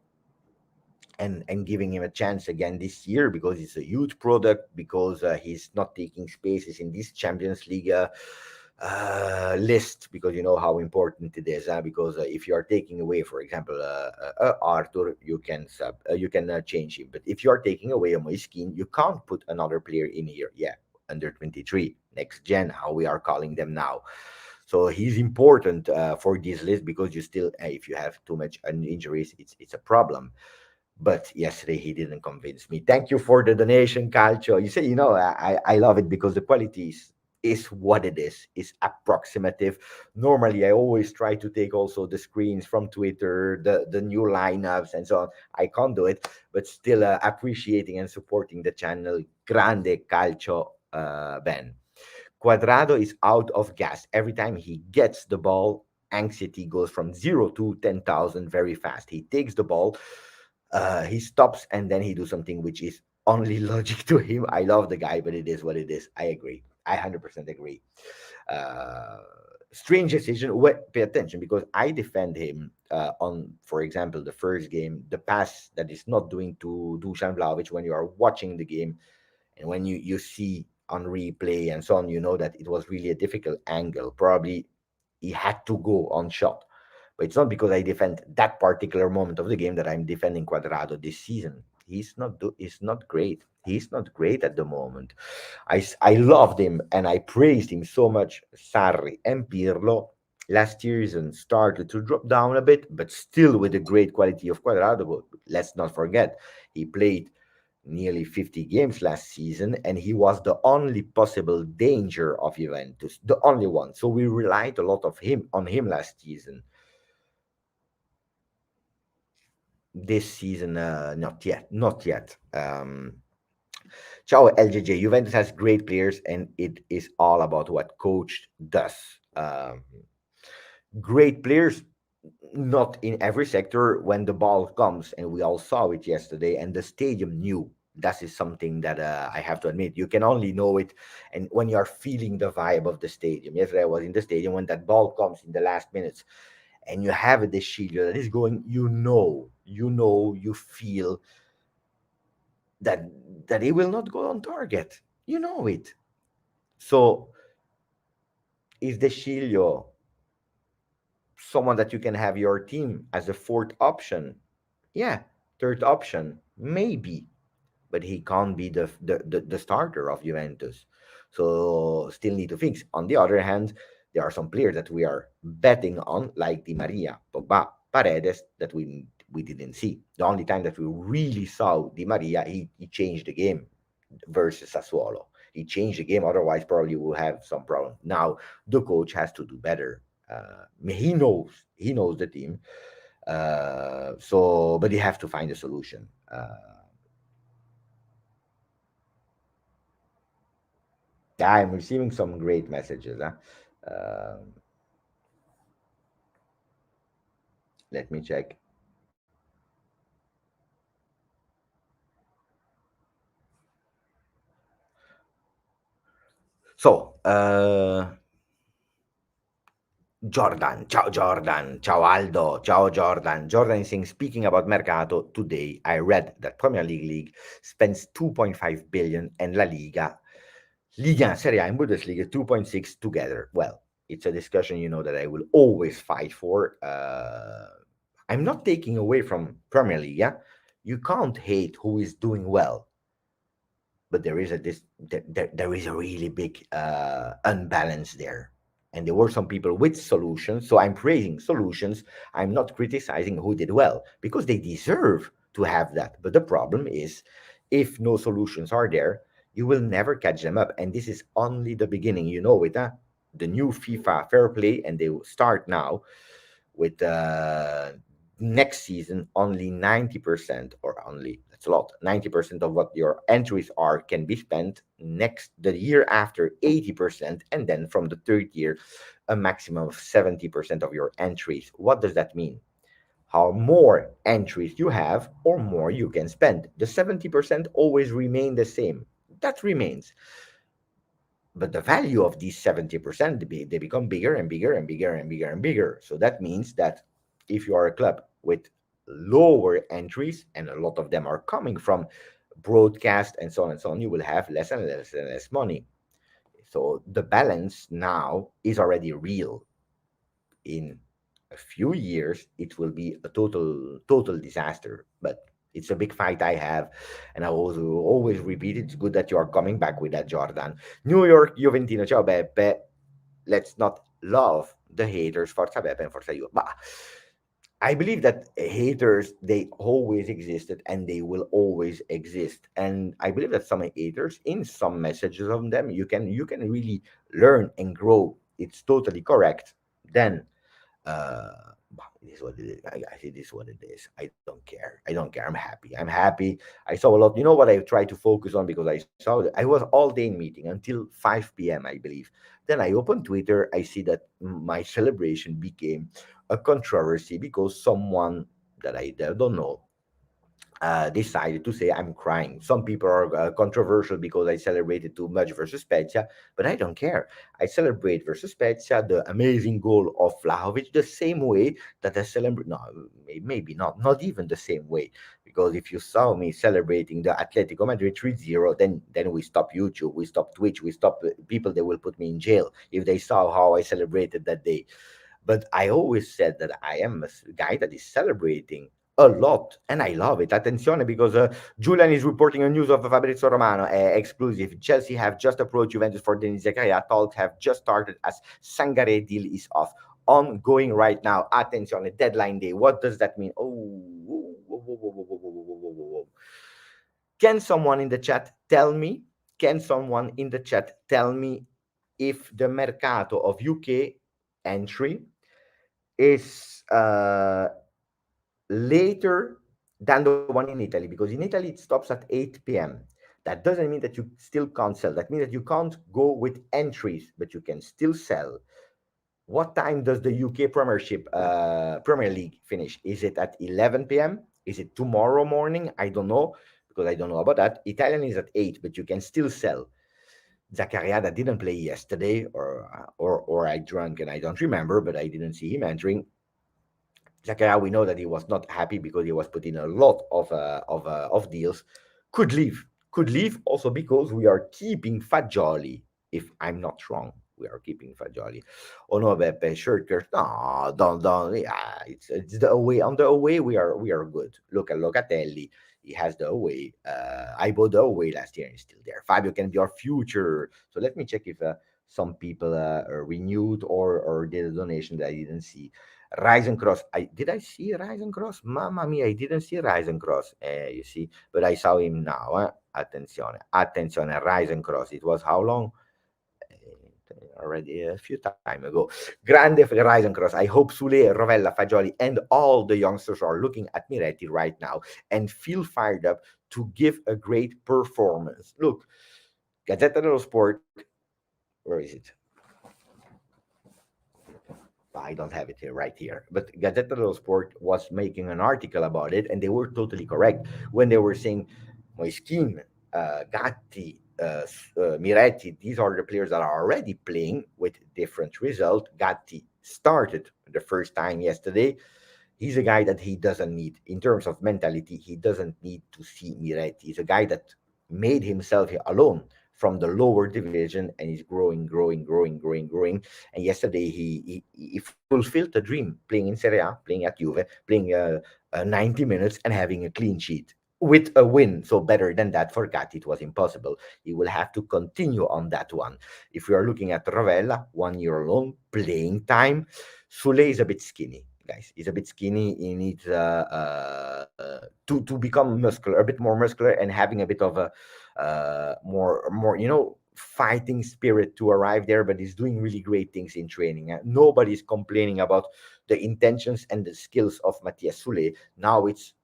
and giving him a chance again this year, because it's a youth product, because he's not taking spaces in this Champions League list, because you know how important it is. Because if you are taking away, for example, Arthur, you can change him, but if you are taking away a Moiskin, you can't put another player in here. Yeah, under 23, next gen, how we are calling them now. So he's important for this list, because you still, if you have too much injuries, it's a problem. But yesterday he didn't convince me. Thank you for the donation, Calcio. You say, I love it because the quality is is what it is approximative. Normally I always try to take also the screens from Twitter, the new lineups and so on. I can't do it, but still appreciating and supporting the channel. Grande Calcio, Ben. Cuadrado is out of gas. Every time he gets the ball, anxiety goes from 0 to 10,000 very fast. He takes the ball, he stops, and then he do something which is only logic to him. I love the guy, but it is what it is. I agree. I 100% agree. Uh, Strange decision. Pay attention, because I defend him on, for example, the first game, the pass that is not doing to Dusan Vlahovic when you are watching the game, and when you see on replay and so on, you know that it was really a difficult angle. Probably he had to go on shot. But it's not because I defend that particular moment of the game that I'm defending Quadrado this season. He's not great. He's not great at the moment. I loved him and I praised him so much. Sarri and Pirlo last season started to drop down a bit, but still with the great quality of Quadrado. But let's not forget, he played nearly 50 games last season, and he was the only possible danger of Juventus, the only one. So we relied a lot of him on him last season. This season, not yet, not yet. Ciao LJJ. Juventus has great players, and it is all about what coach does. Great players, not in every sector when the ball comes, and we all saw it yesterday, and the stadium knew. That is something that I have to admit. You can only know it, and when you are feeling the vibe of the stadium. Yesterday I was in the stadium when that ball comes in the last minutes, and you have the shield that is going. You feel that it will not go on target. You know it. So is the Shilio someone that you can have your team as a fourth option? Yeah, third option, maybe, but he can't be the starter of Juventus. So still need to fix. On the other hand, there are some players that we are betting on, like Di Maria, Pogba, Paredes, that we didn't see. The only time that we really saw Di Maria, he changed the game versus Sassuolo. He changed the game, otherwise probably we'll have some problem. Now the coach has to do better. He knows the team. So, but you have to find a solution. Yeah, I'm receiving some great messages. Huh? Um Let me check. So, Jordan, ciao Jordan, ciao Aldo, ciao Jordan. Jordan is saying, speaking about Mercato, today I read that Premier League spends 2.5 billion and La Liga, Liga, Serie A and Bundesliga 2.6 together. Well, it's a discussion, that I will always fight for. I'm not taking away from Premier League. Yeah? You can't hate who is doing well, but there is a really big unbalance there, and there were some people with solutions, so I'm praising solutions. I'm not criticizing who did well, because they deserve to have that. But the problem is, if no solutions are there, you will never catch them up, and this is only the beginning. It, huh? The new FIFA fair play, and they will start now with next season. Only 90%, or only, that's a lot, 90% of what your entries are can be spent. Next, the year after, 80%, and then from the third year, a maximum of 70% of your entries. What does that mean? How more entries you have, or more you can spend. The 70% always remain the same. That remains. But the value of these 70%, they become bigger and bigger and bigger and bigger and bigger. So that means that if you are a club with lower entries, and a lot of them are coming from broadcast and so on and so on, you will have less and less and less money. So the balance now is already real. In a few years, it will be a total disaster. But it's a big fight I have, and I also always repeat, it's good that you are coming back with that, Jordan. New York Juventino, ciao Beppe. Let's not love the haters, Forza Beppe and Forza Juve. But I believe that haters, they always existed and they will always exist. And I believe that some haters, in some messages of them, you can really learn and grow. It's totally correct. Then it is what it is. It is what it is. I don't care. I don't care. I'm happy. I'm happy. I saw a lot. You know what I try to focus on, because I saw that I was all day in meeting until 5 p.m., I believe. Then I opened Twitter. I see that my celebration became a controversy because someone that I don't know decided to say I'm crying. Some people are controversial because I celebrated too much versus Spezia, but I don't care. I celebrate versus Spezia the amazing goal of Vlahovic the same way that I celebrate. No, maybe not even the same way. Because if you saw me celebrating the Atletico Madrid 3-0, then we stop YouTube, we stop Twitch, we stop people that will put me in jail if they saw how I celebrated that day. But I always said that I am a guy that is celebrating a lot, and I love it. Attenzione, because Julian is reporting a news of Fabrizio Romano, exclusive. Chelsea have just approached Juventus for Denis Zakaria. Talks have just started as Sangare deal is off. Ongoing right now. Attenzione, deadline day. What does that mean? Oh, whoa, whoa, whoa, whoa, whoa, whoa, whoa, whoa, whoa, whoa. Can someone in the chat tell me? Can someone in the chat tell me if the Mercato of UK entry is later than the one in Italy, because in Italy it stops at 8 p.m. That doesn't mean that you still can't sell. That means that you can't go with entries, but you can still sell. What time does the UK Premiership, Premier League finish? Is it at 11 p.m.? Is it tomorrow morning? I don't know, because I don't know about that. Italian is at 8, but you can still sell. Zakaria that didn't play yesterday, or I drank and I don't remember, but I didn't see him entering. Zakaria, we know that he was not happy because he was put in a lot of deals. Could leave, could leave also because we are keeping Fagioli. If I'm not wrong, we are keeping Fagioli. Oh no, Beppe, shirters. No, don't. Yeah, it's the away. On the away, we are good. Look at Locatelli. He has the away. I bought the away last year and he's still there. Fabio can be our future. So let me check if some people renewed or did a donation that I didn't see. Rise and Cross. I see Rise and Cross? Mamma mia, I didn't see Rise and Cross. You see, but I saw him now. Attenzione, attenzione, Rise and Cross. It was how long? Already a few time ago. Grande Rise and Cross. I hope Sule, Rovella, Fagioli, and all the youngsters are looking at Miretti right now and feel fired up to give a great performance. Look, Gazzetta dello Sport. Where is it? I don't have it here right here, but Gazzetta dello Sport was making an article about it, and they were totally correct when they were saying Moiskin, Gatti, Miretti, these are the players that are already playing with different result. Gatti started the first time yesterday. He's a guy that he doesn't need in terms of mentality. He doesn't need to see Miretti. He's a guy that made himself alone from the lower division and he's growing, growing, growing, growing, growing. And yesterday he fulfilled the dream, playing in Serie A, playing at Juve, playing 90 minutes and having a clean sheet with a win. So better than that for Gatti, it was impossible. He will have to continue on that one. If we are looking at Rovella, 1 year alone, playing time, Sule is a bit skinny, guys. He's a bit skinny. He needs to become muscular, a bit more muscular, and having a bit of a more fighting spirit to arrive there. But he's doing really great things in training. Nobody's complaining about the intentions and the skills of Matthias Sule. Now it's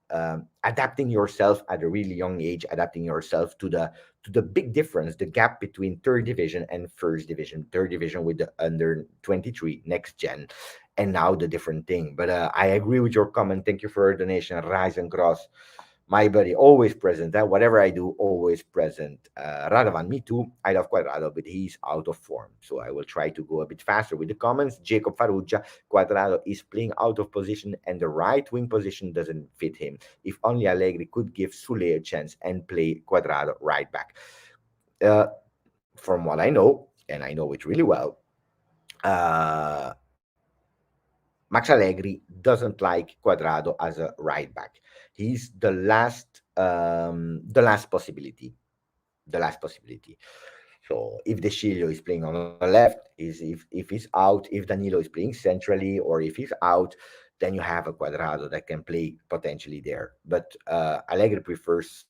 adapting yourself at a really young age, adapting yourself to the big difference, the gap between third division and first division. Third division with the under 23 next gen, and now the different thing. But I agree with your comment. Thank you for your donation, Rise and Cross. My buddy, always present. Whatever I do, always present. Radovan, me too. I love Quadrado, but he's out of form. So I will try to go a bit faster with the comments. Jacob Farrugia, Quadrado is playing out of position and the right wing position doesn't fit him. If only Allegri could give Sule a chance and play Quadrado right back. From what I know, and I know it really well, uh, Max Allegri doesn't like Quadrado as a right back. He's the last possibility. The last possibility. So if De Sciglio is playing on the left, if he's out, if Danilo is playing centrally, or if he's out, then you have a Quadrado that can play potentially there. But Allegri prefers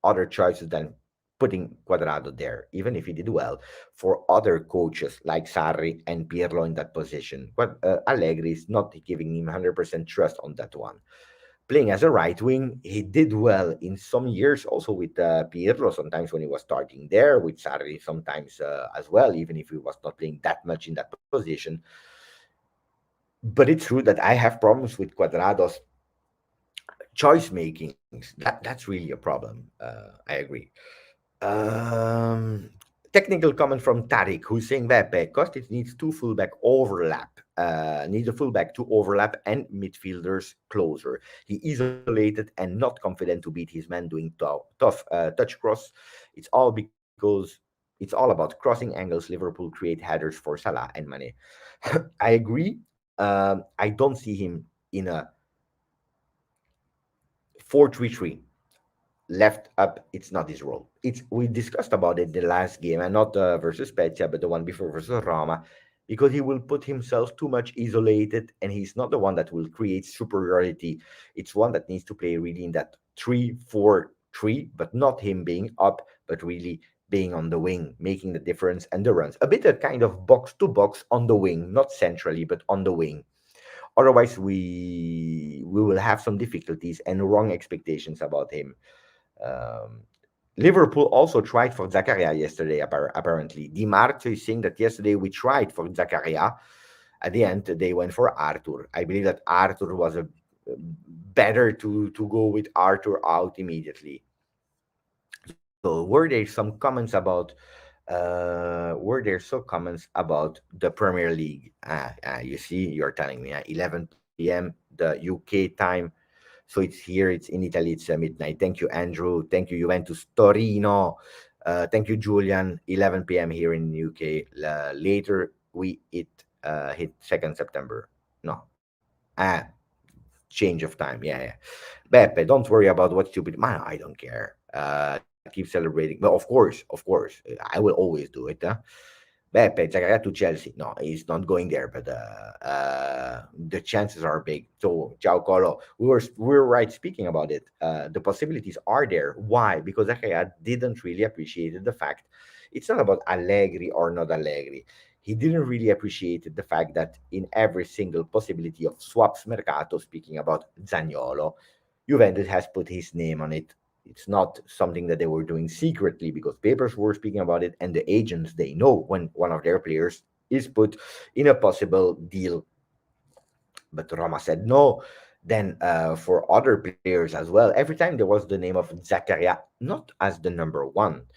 other choices than putting Quadrado there, even if he did well for other coaches like Sarri and Pirlo in that position. But Allegri is not giving him 100% trust on that one. Playing as a right wing, he did well in some years also with Pirlo, sometimes when he was starting there, with Sarri sometimes as well, even if he was not playing that much in that position. But it's true that I have problems with Quadrado's choice makings. That's really a problem. I agree. Um, Technical comment from Tariq, who's saying that Kostic needs two fullback overlap. Needs a fullback to overlap and midfielders closer. He isolated and not confident to beat his man doing tough touch cross. It's all because it's all about crossing angles. Liverpool create headers for Salah and Mane. I agree. I don't see him in a 4-3-3 left up. It's not his role. It's We discussed about it the last game, and not versus Spezia, but the one before versus Roma, because he will put himself too much isolated, and he's not the one that will create superiority. It's one that needs to play really in that 3-4-3, but not him being up, but really being on the wing, making the difference and the runs. A bit of kind of box to box on the wing, not centrally, but on the wing. Otherwise, we will have some difficulties and wrong expectations about him. um, Liverpool also tried for Zakaria yesterday, apparently. Di Marzio is saying that yesterday we tried for Zakaria. At the end, they went for Arthur. I believe that Arthur was a better to go with Arthur out immediately. So were there some comments about the Premier League? You see, you're telling me 11 p.m. the UK time. So it's here, it's in Italy, it's midnight. Thank you, Andrew. Thank you, Juventus Torino. Thank you, Julian. 11 p.m. here in UK. Later, we hit 2nd September. No. Change of time. Yeah, yeah. Beppe, don't worry about what stupid. Man, I don't care. Keep celebrating. But of course, I will always do it. Beppe, Zakaria to Chelsea. No, he's not going there, but the chances are big. So, ciao, Colo. We were right speaking about it. The possibilities are there. Why? Because Zakaria didn't really appreciate the fact. It's not about Allegri or not Allegri. He didn't really appreciate the fact that in every single possibility of swaps Mercato, speaking about Zaniolo, Juventus has put his name on it. It's not something that they were doing secretly, because papers were speaking about it, and the agents, they know when one of their players is put in a possible deal. But Roma said no. Then for other players as well, every time there was the name of Zakaria, not as the number one.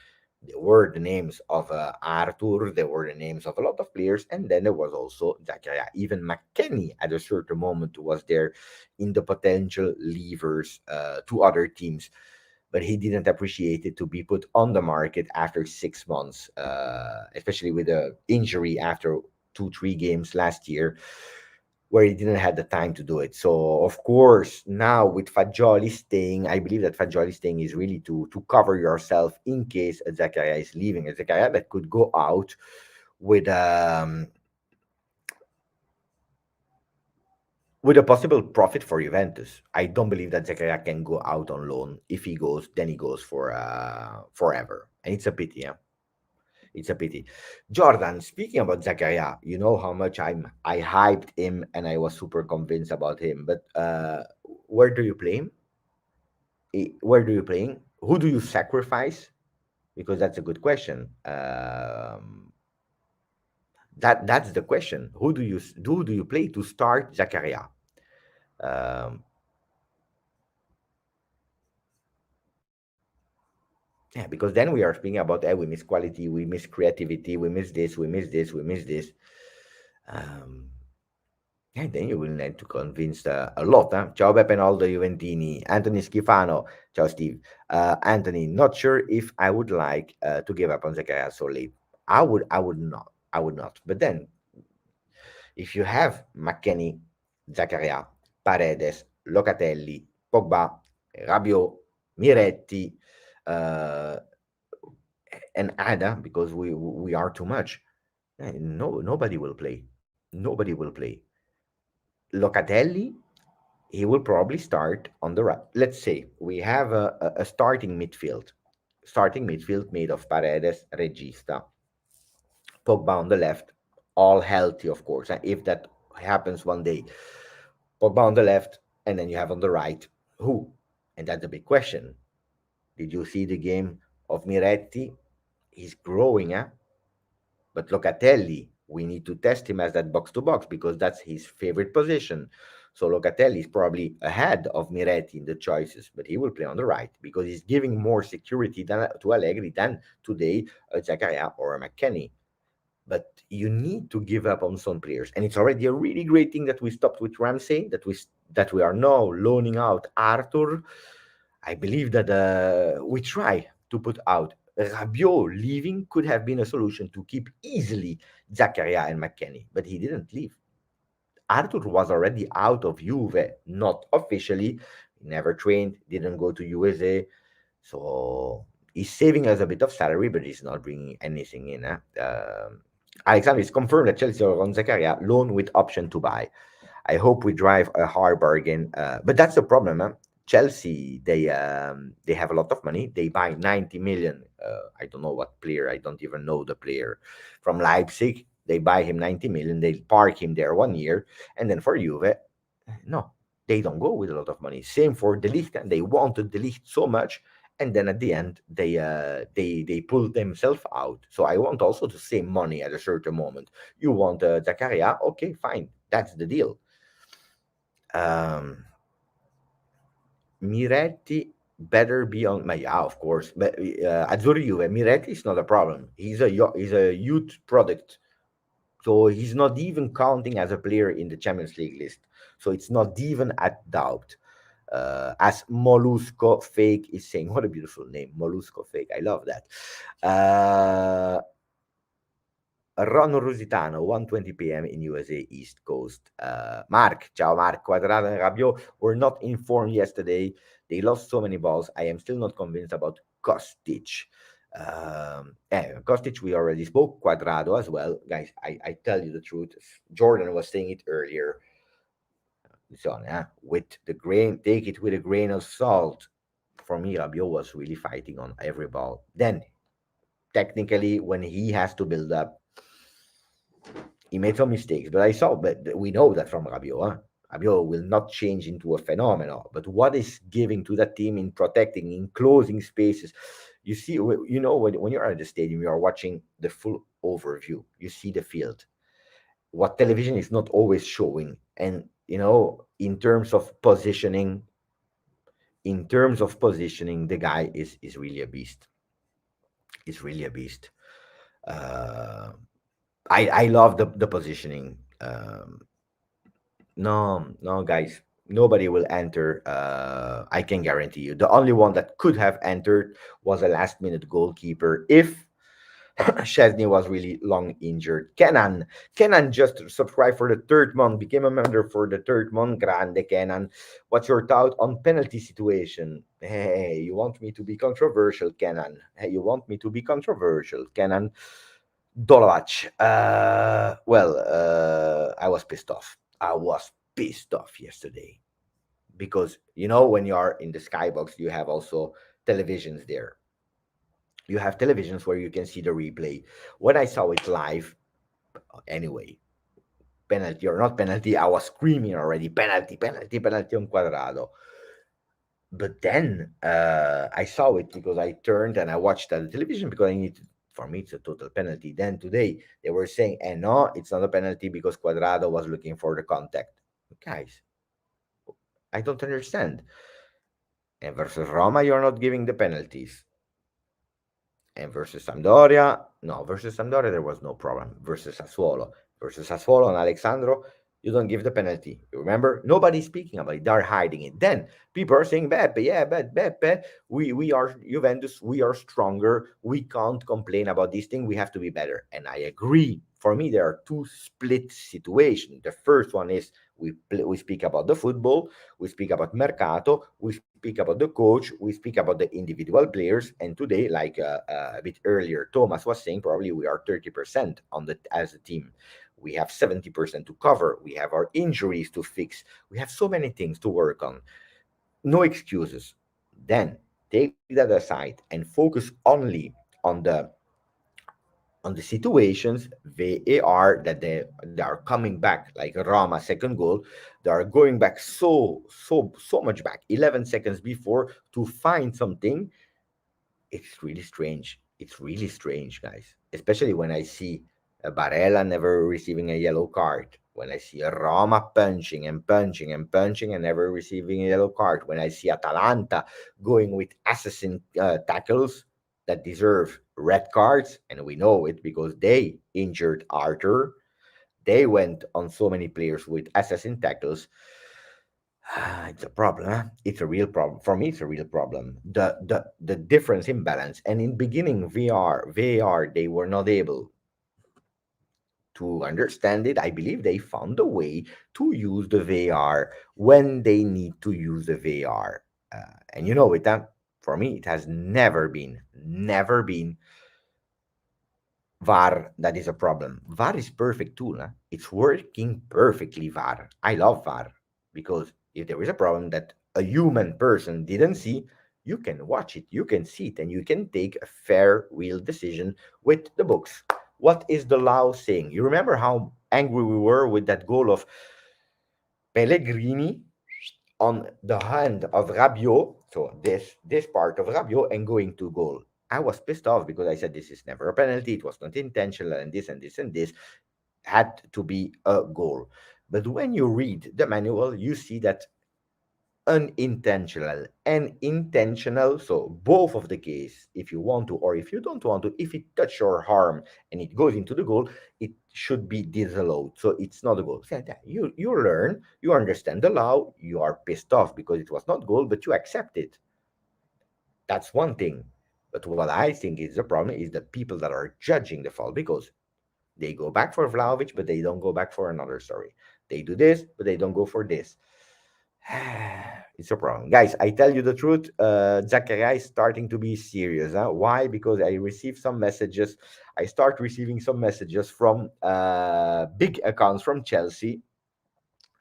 There were the names of Arthur, there were the names of a lot of players, and then there was also Zakaria. Even McKennie at a certain moment was there in the potential levers to other teams, but he didn't appreciate it to be put on the market after 6 months, especially with a injury after 2-3 games last year, where he didn't have the time to do it. So of course, now with Fagioli staying, I believe that Fagioli staying is really to cover yourself in case Zakaria is leaving. A Zakaria that could go out with with a possible profit for Juventus. I don't believe that Zakaria can go out on loan. If he goes, then he goes for forever, and it's a pity. Yeah, it's a pity. Jordan, speaking about Zakaria, you know how much I hyped him and I was super convinced about him. But where do you play him? Where do you play him? Who do you sacrifice? Because that's a good question. That's the question. Who do you play to start Zakaria? Um, yeah, because then we are speaking about, we miss quality, we miss creativity, we miss this, we miss this, we miss this. Um, And then you will need to convince a lot. Ciao Beppe and all the Juventini. Anthony Schifano. Ciao Steve. Anthony, not sure if I would like to give up on Zakaria so late. I would not. I would not. But then, if you have McKennie, Zakaria, Paredes, Locatelli, Pogba, Rabiot, Miretti, uh, and Ada because we are too much. No, nobody will play. Nobody will play. Locatelli, he will probably start on the right. Let's say we have a starting midfield made of Paredes, Regista, Pogba on the left, all healthy, of course. And if that happens one day, Pogba on the left, and then you have on the right who? And that's a big question. Did you see the game of Miretti? He's growing, eh? But Locatelli, we need to test him as that box to box because that's his favorite position. So Locatelli is probably ahead of Miretti in the choices, but he will play on the right because he's giving more security to Allegri than today a Zakaria or a McKennie. But you need to give up on some players, and it's already a really great thing that we stopped with Ramsey, that we are now loaning out Arthur. I believe that we try to put out Rabiot leaving could have been a solution to keep easily Zakaria and McKennie, but he didn't leave. Arthur was already out of Juve, not officially, never trained, didn't go to USA, so he's saving us a bit of salary, but he's not bringing anything in. Alexander is confirmed that Chelsea are on Zakaria, loan with option to buy. I hope we drive a hard bargain. But that's the problem. Huh? Chelsea, they have a lot of money. They buy 90 million. I don't know what player. I don't even know the player from Leipzig. They buy him 90 million. They park him there 1 year, and then for Juve, no, they don't go with a lot of money. Same for De Ligt. And they wanted De Ligt so much, and then at the end they pull themselves out. So I want also the same money at a certain moment. You want Zakaria? Okay, fine. That's the deal. Um, Miretti better be on my, yeah, of course. But Azzurri Juve, Miretti is not a problem. He's a youth product, so he's not even counting as a player in the Champions League list. So it's not even at doubt. As Molusco Fake is saying, what a beautiful name, Molusco Fake. I love that. Ron Rositano, 1:20 p.m. in USA East Coast. Mark, ciao Mark. Quadrado and Rabiot were not informed yesterday. They lost so many balls. I am still not convinced about Kostic. Kostic, we already spoke. Quadrado as well. Guys, I tell you the truth. Jordan was saying it earlier. So, with the grain, take it with a grain of salt. For me, Rabiot was really fighting on every ball. Then, technically, when he has to build up, he made some mistakes, but we know that from Rabiot. Rabiot will not change into a phenomenon. But what is giving to that team in protecting, in closing spaces? You see, when you're at the stadium, you are watching the full overview. You see the field. What television is not always showing. And, in terms of positioning, the guy is really a beast. Is really a beast. Uh, I love the positioning. No, no, guys, nobody will enter. I can guarantee you. The only one that could have entered was a last-minute goalkeeper if Chesney was really long injured. Kenan just subscribed for the third month, became a member for the third month. Grande Kenan. What's your thought on penalty situation? Hey, you want me to be controversial, Kenan? Hey, you want me to be controversial, Kenan? Dolovac. I was pissed off. I was pissed off yesterday because when you are in the skybox, you have also televisions there. You have televisions where you can see the replay. When I saw it live, anyway, penalty or not penalty, I was screaming already, penalty, penalty, penalty on Cuadrado. But then I saw it because I turned and I watched at the television because I needed. For me, it's a total penalty. Then today they were saying, and no, it's not a penalty because Cuadrado was looking for the contact. Guys, I don't understand. And versus Roma, you're not giving the penalties. And versus Sampdoria, no, versus Sampdoria, there was no problem. Versus Sassuolo and Alexandro, you don't give the penalty. You remember? Nobody's speaking about it. They're hiding it. Then people are saying, Beppe, yeah, but Beppe, we are Juventus, we are stronger. We can't complain about this thing. We have to be better. And I agree. For me, there are two split situations. The first one is We speak about the football, we speak about Mercato, we speak about the coach, we speak about the individual players. And today, like a bit earlier, Thomas was saying, probably we are 30% on the as a team. We have 70% to cover. We have our injuries to fix. We have so many things to work on. No excuses. Then take that aside and focus only on the situations VAR that they are coming back, like Roma second goal. They are going back so much back, 11 seconds before, to find something. It's really strange. It's really strange, guys. Especially when I see Barella never receiving a yellow card. When I see Roma punching and punching and punching and never receiving a yellow card. When I see Atalanta going with assassin tackles that deserve red cards, and we know it because they injured Arthur. They went on so many players with assassin tackles. It's a problem. Huh? It's a real problem for me. It's a real problem. The difference in balance. And in beginning, VAR, they were not able to understand it. I believe they found a way to use the VAR when they need to use the VAR. And you know, with that, for me, it has never been VAR that is a problem. VAR is perfect tool. Huh? It's working perfectly. VAR. I love VAR because if there is a problem that a human person didn't see, you can watch it, you can see it, and you can take a fair, real decision with the books. What is the law saying? You remember how angry we were with that goal of Pellegrini on the hand of Rabiot, so this part of Rabiot, and going to goal. I was pissed off because I said this is never a penalty, it was not intentional, and this and this and this had to be a goal. But when you read the manual, you see that unintentional and intentional, so both of the case, if you want to or if you don't want to, if it touch your arm and it goes into the goal, it should be disallowed, so it's not a goal. So you learn, you understand the law, you are pissed off because it was not goal, but you accept it. That's one thing. But what I think is the problem is the people that are judging the foul, because they go back for Vlahovic, but they don't go back for another story. They do this, but they don't go for this. It's a problem, guys. I tell you the truth. Zakaria is starting to be serious. Huh? Why? Because I received some messages. I start receiving some messages from big accounts from Chelsea,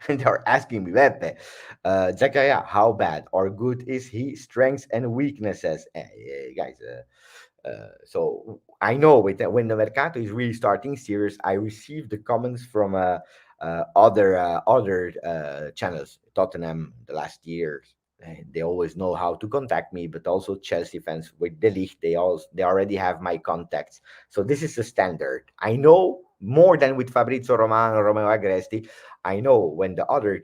and they are asking me, Pepe, Zakaria, how bad or good is he? Strengths and weaknesses, guys. So I know when the Mercato is really starting serious, I received the comments from other channels, Tottenham, the last years. They always know how to contact me, but also Chelsea fans with the league, they already have my contacts. So this is the standard. I know more than with Fabrizio Romano, Romeo Agresti. I know when the other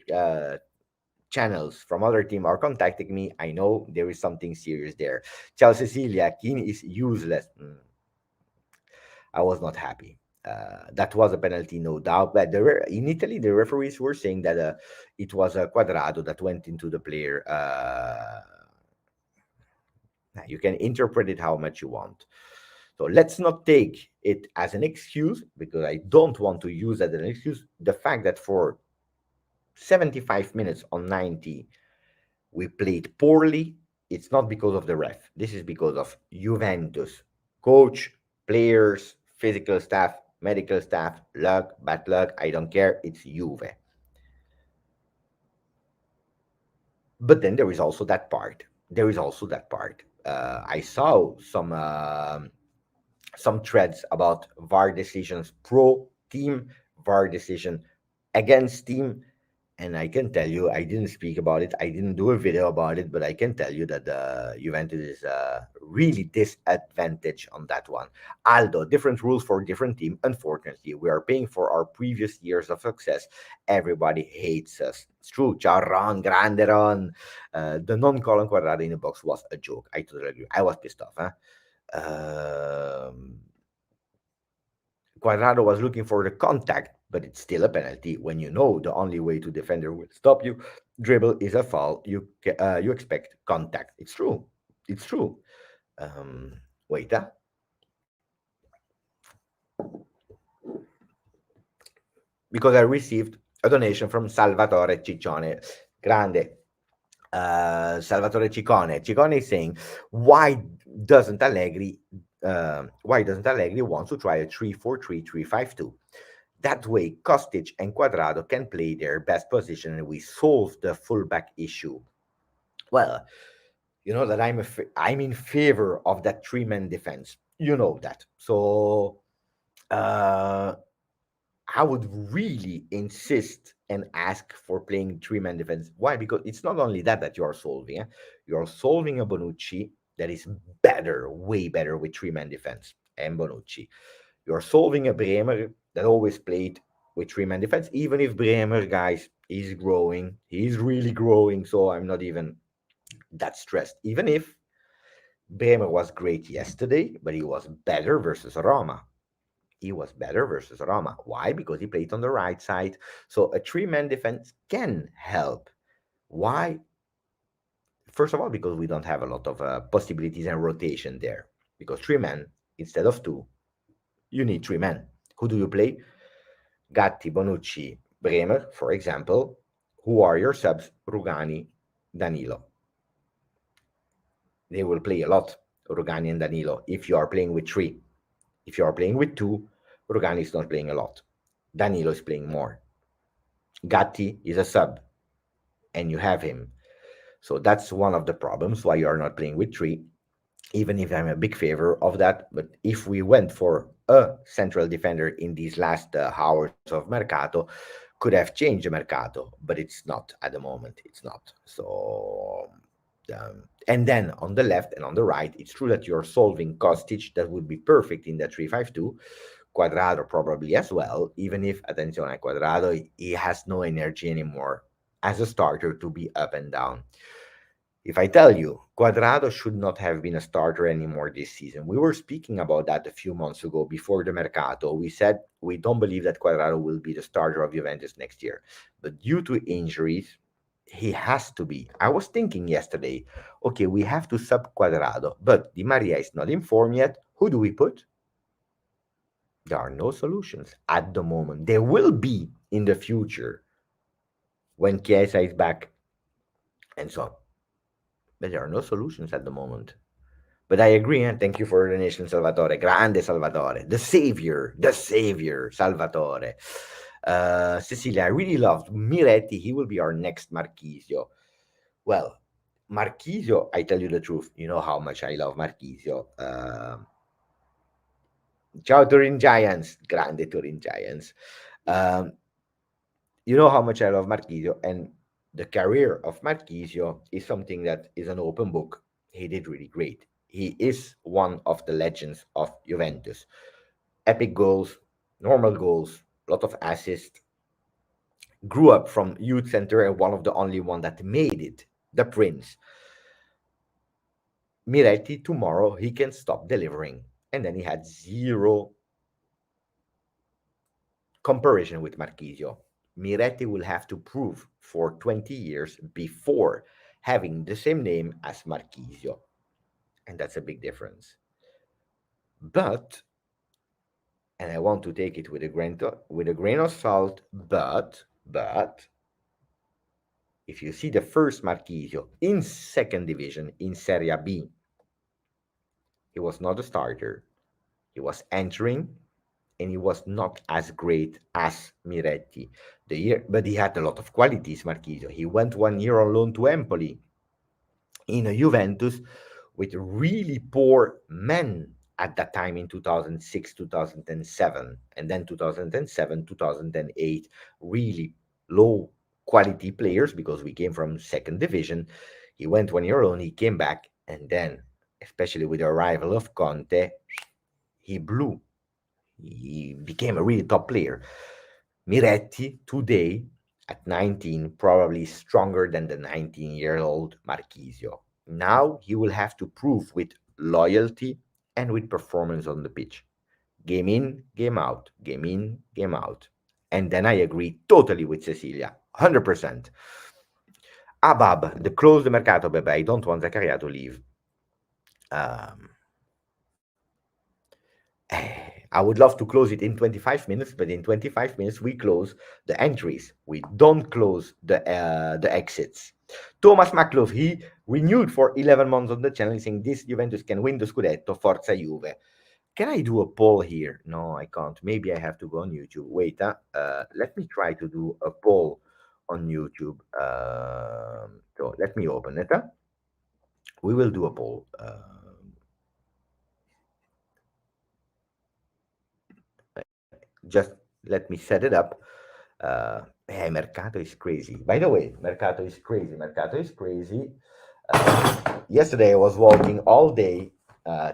channels from other team are contacting me, I know there is something serious there. Ciao Cecilia, Keane is useless. I was not happy. That was a penalty, no doubt. But in Italy, the referees were saying that it was a Quadrado that went into the player. You can interpret it how much you want. So let's not take it as an excuse, because I don't want to use that as an excuse. The fact that for 75 minutes on 90, we played poorly, it's not because of the ref. This is because of Juventus, coach, players, physical staff, medical staff, luck, bad luck, I don't care. It's Juve. But then there is also that part. There is also that part. I saw some threads about VAR decisions pro team, VAR decision against team. And I can tell you, I didn't speak about it. I didn't do a video about it, but I can tell you that Juventus is really disadvantaged on that one. Aldo, different rules for different team. Unfortunately, we are paying for our previous years of success. Everybody hates us. It's true. Ciao, Ron, grande Ron. The non-column quadrado in the box was a joke. I totally agree. I was pissed off. Huh? Um, Quadrado was looking for the contact, but it's still a penalty when you know the only way to defender will stop you. Dribble is a foul. You expect contact. It's true. It's true. Um, wait, because I received a donation from Salvatore Ciccione. Grande. Salvatore Ciccone. Ciccone is saying, why doesn't Allegri want to try a 3-4-3-3-5-2? That way, Kostic and Quadrado can play their best position and we solve the fullback issue. Well, you know that I'm in favor of that three-man defense. You know that. So uh, I would really insist and ask for playing three-man defense. Why? Because it's not only that you are solving. You're solving a Bonucci that is better, way better with three-man defense and Bonucci. You're solving a Bremer that always played with three-man defense, even if Bremer, guys, is growing. He's really growing, so I'm not even that stressed. Even if Bremer was great yesterday, but he was better versus Roma. He was better versus Roma. Why? Because he played on the right side. So a three-man defense can help. Why? First of all, because we don't have a lot of possibilities and rotation there. Because three men instead of two, you need three men. Who do you play? Gatti, Bonucci, Bremer, for example. Who are your subs? Rugani, Danilo. They will play a lot, Rugani and Danilo, if you are playing with three. If you are playing with two, Rugani is not playing a lot. Danilo is playing more. Gatti is a sub, and you have him. So that's one of the problems why you are not playing with three, even if I'm a big favor of that. But if we went for a central defender in these last hours of Mercato, could have changed the Mercato, but it's not at the moment. It's not. So, and then on the left and on the right, it's true that you're solving Kostic. That would be perfect in the 3-5-2. Quadrado probably as well, even if, attention, Quadrado, he has no energy anymore as a starter to be up and down. If I tell you, Quadrado should not have been a starter anymore this season. We were speaking about that a few months ago before the Mercato. We said we don't believe that Quadrado will be the starter of Juventus next year. But due to injuries, he has to be. I was thinking yesterday, okay, we have to sub Quadrado, but Di Maria is not in form yet. Who do we put? There are no solutions at the moment. There will be in the future when Chiesa is back and so on. But there are no solutions at the moment. But I agree, and thank you for the donation, Salvatore. Grande Salvatore. The savior, Salvatore. Cecilia, I really loved Miretti. He will be our next Marchisio. Well, Marchisio, I tell you the truth. You know how much I love Marchisio. Ciao Turin Giants. Grande Turin Giants. Um, you know how much I love Marchisio, and the career of Marchisio is something that is an open book. He did really great. He is one of the legends of Juventus. Epic goals, normal goals, lot of assists. Grew up from youth center and one of the only one that made it. The Prince. Miretti tomorrow he can stop delivering, and then he had zero comparison with Marchisio. Miretti will have to prove for 20 years before having the same name as Marchisio. And that's a big difference. But, and I want to take it with a grain of salt, but, if you see the first Marchisio in second division in Serie B, he was not a starter. He was entering and he was not as great as Miretti. But he had a lot of qualities, Marchisio. He went 1 year on loan to Empoli in a Juventus with really poor men at that time in 2006, 2007, and then 2007, 2008, really low quality players because we came from second division. He went 1 year on, he came back, and then, especially with the arrival of Conte, he blew. He became a really top player. Miretti today at 19 probably stronger than the 19-year-old Marchisio. Now he will have to prove with loyalty and with performance on the pitch. Game in, game out, game in, game out. And then I agree totally with Cecilia, 100%. Abab, the close the mercato, baby. I don't want Zakaria to leave. Um, I I would love to close it in 25 minutes, but in 25 minutes we close the entries. We don't close the exits. Thomas Maklov, he renewed for 11 months on the channel, saying this Juventus can win the Scudetto, Forza Juve. Can I do a poll here? No, I can't. Maybe I have to go on YouTube. Wait, let me try to do a poll on YouTube. So let me open it. We will do a poll. Just let me set it up. Hey, Mercato is crazy. By the way, Mercato is crazy. Mercato is crazy. Yesterday I was walking all day,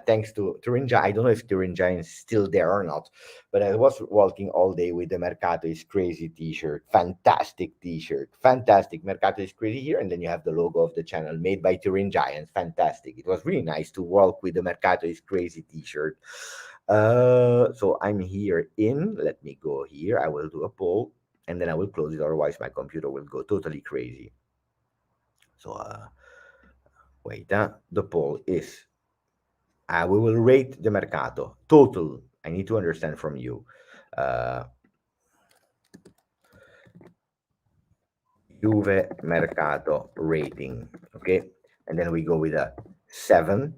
thanks to Turin. I don't know if Turin is still there or not, but I was walking all day with the Mercato is crazy T-shirt. Fantastic T-shirt. Fantastic. Mercato is crazy here, and then you have the logo of the channel made by Turin Giants. Fantastic. It was really nice to walk with the Mercato is crazy T-shirt. So I'm here in. Let me go here. I will do a poll, and then I will close it. Otherwise, my computer will go totally crazy. So wait, the poll is we will rate the Mercato total. I need to understand from you. Juve Mercato rating, okay? And then we go with a 7,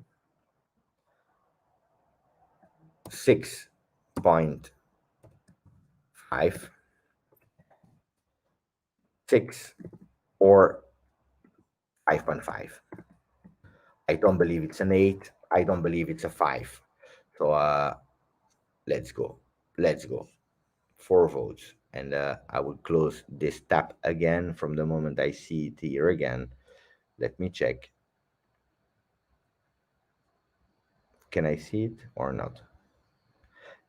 6.5, 6, or 5.5. I don't believe it's an 8. I don't believe it's a 5. So let's go. Let's go. 4 votes. And I will close this tab again from the moment I see it here again. Let me check. Can I see it or not?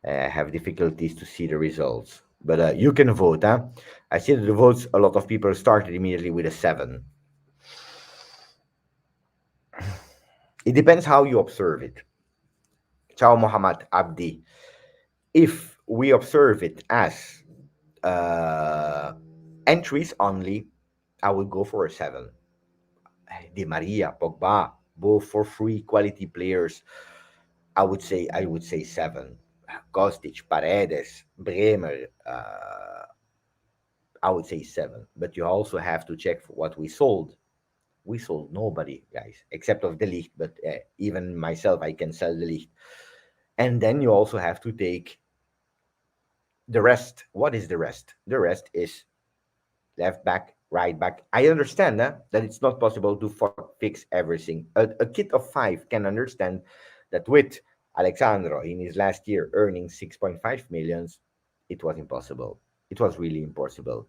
I have difficulties to see the results. But you can vote. I see that the votes, a lot of people started immediately with a 7. It depends how you observe it. Ciao Muhammad Abdi. If we observe it as entries only, I would go for a 7. Di Maria, Pogba, both for free quality players. I would say 7. Kostic, Paredes, Bremer. I would say 7. But you also have to check for what we sold. We sold nobody, guys, except of the Ligt. But even myself, I can sell the Ligt. And then you also have to take the rest. What is the rest? The rest is left back, right back. I understand that it's not possible to fix everything. A kid of 5 can understand that with Alexandro in his last year earning 6.5 millions, it was impossible. It was really impossible.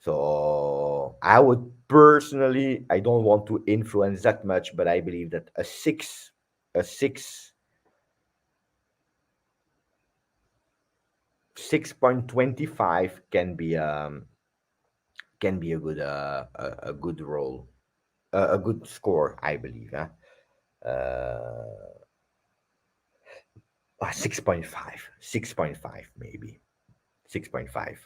So I would personally, I don't want to influence that much, but I believe that a 6, 6.25 can be a good a good roll, a good score, I believe. 6.5, 6.5 maybe, 6.5.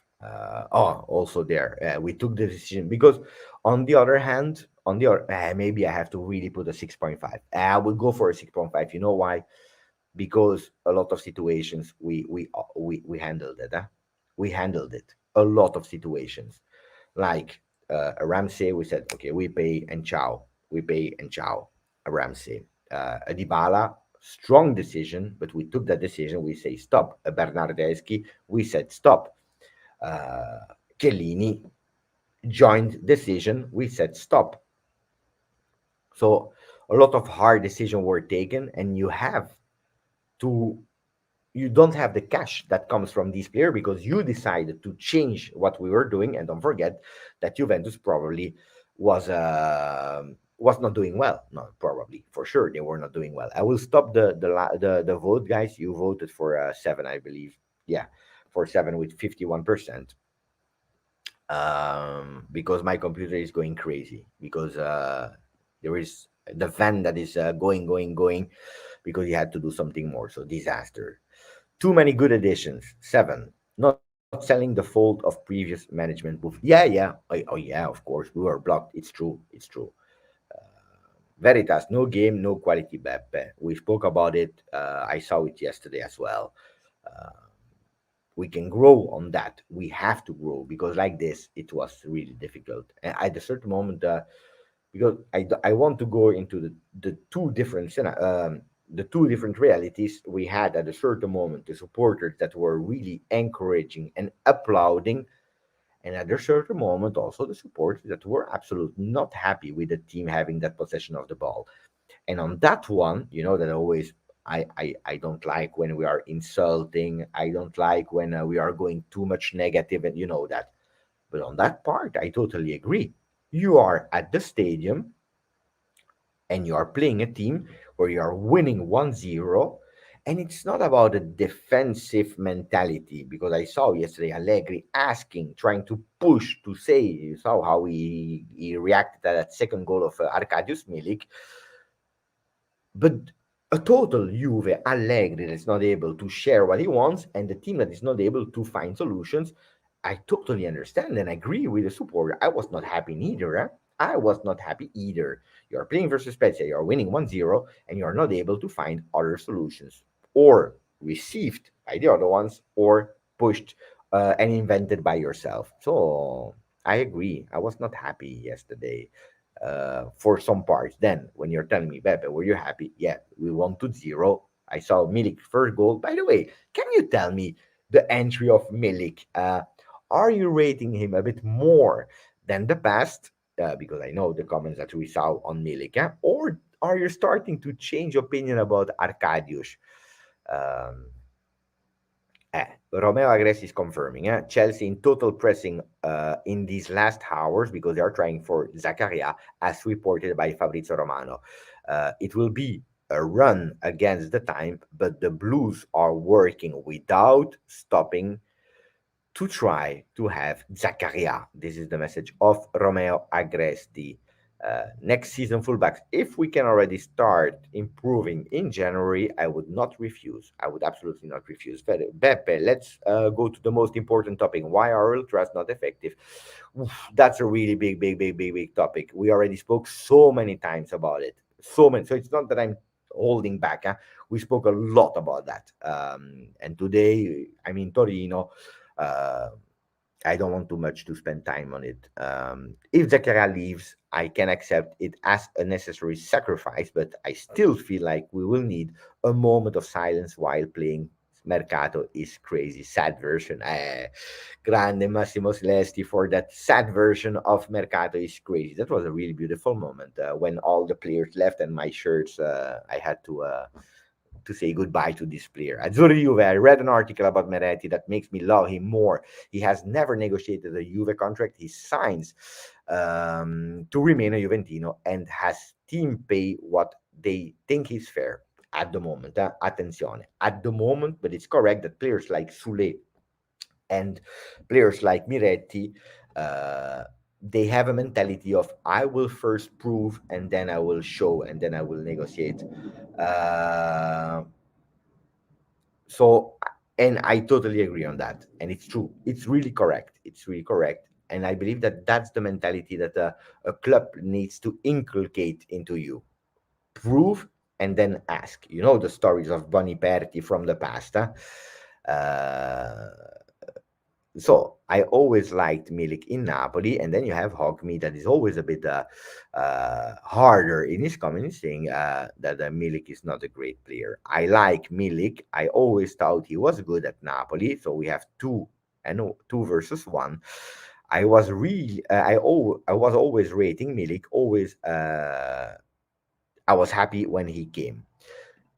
Also there, we took the decision because, on the other hand, maybe I have to really put a 6.5. I would go for a 6.5. You know why? Because a lot of situations we handled it. We handled it. A lot of situations, like a Ramsey, we said, okay, we pay and ciao. We pay and ciao. A Ramsey, a Dybala, strong decision, but we took that decision. We say stop. A Bernardeschi, we said stop. Chiellini, joint decision, we said stop. So a lot of hard decisions were taken, and you don't have the cash that comes from these players because you decided to change what we were doing. And don't forget that Juventus probably was not doing well. No, probably, for sure, they were not doing well. I will stop the vote, guys. You voted for 7, I believe. Yeah, for 7 with 51%. Because my computer is going crazy, because there is the fan that is going because he had to do something more. So disaster. Too many good additions. 7. Not selling the fault of previous management move. Yeah. Oh yeah, of course. We were blocked. It's true. It's true. Veritas, no game, no quality Beppe. We spoke about it. I saw it yesterday as well. uh, we can grow on that. We have to grow, because like this, it was really difficult. And at a certain moment, because I want to go into the two different the two different realities we had at a certain moment. The supporters that were really encouraging and applauding, and at a certain moment, also the supporters that were absolutely not happy with the team having that possession of the ball. And on that one, that always, I don't like when we are insulting. I don't like when we are going too much negative, and that. But on that part, I totally agree. You are at the stadium and you are playing a team where you are winning 1-0, and it's not about a defensive mentality, because I saw yesterday Allegri asking, trying to push to say, you saw how he reacted at that second goal of Arkadiusz Milik. But a total Juve Allegri that is not able to share what he wants, and the team that is not able to find solutions, I totally understand and agree with the supporter. I was not happy neither. I was not happy either. You're playing versus Spezia, you're winning 1-0, and you're not able to find other solutions, or received by the other ones, or pushed and invented by yourself. So I agree. I was not happy yesterday for some parts. Then, when you're telling me, Beppe, were you happy? Yeah, we won 2-0. I saw Milik first goal. By the way, can you tell me the entry of Milik? Are you rating him a bit more than the past? Because I know the comments that we saw on Milik, or are you starting to change opinion about Arkadiusz? Um, Romeo Agres is confirming. Chelsea in total pressing in these last hours, because they are trying for Zakaria, as reported by Fabrizio Romano. It will be a run against the time, but the Blues are working without stopping to try to have Zakaria. This is the message of Romeo Agresti. Next season fullbacks, if we can already start improving in January, I would not refuse. I would absolutely not refuse. Beppe, let's go to the most important topic. Why are ultras not effective? Oof, that's a really big topic. We already spoke so many times about it. So many. So it's not that I'm holding back. We spoke a lot about that. And today, I mean, Torino, uh, I don't want too much to spend time on it. If Zakaria leaves, I can accept it as a necessary sacrifice, but I still feel like we will need a moment of silence while playing. Mercato is crazy, sad version. Grande Massimo Celesti for that sad version of Mercato is crazy. That was a really beautiful moment when all the players left and my shirts. I had to say goodbye to this player. Azzurri Juve, I read an article about Meretti that makes me love him more. He has never negotiated a Juve contract. He signs to remain a Juventino and has team pay what they think is fair at the moment. Attenzione. At the moment, but it's correct that players like Sule and players like Miretti, uh, they have a mentality of I will first prove and then I will show and then I will negotiate. Uh, so, and I totally agree on that, and it's true. It's really correct. It's really correct, and I believe that that's the mentality that a club needs to inculcate into you. Prove and then ask. You know the stories of Boniperti from the past. Uh, so I always liked Milik in Napoli, and then you have Hogme that is always a bit harder in his comments, saying that Milik is not a great player. I like Milik. I always thought he was good at Napoli. So we have two and two versus one. I was really, I was always rating Milik. Always, I was happy when he came.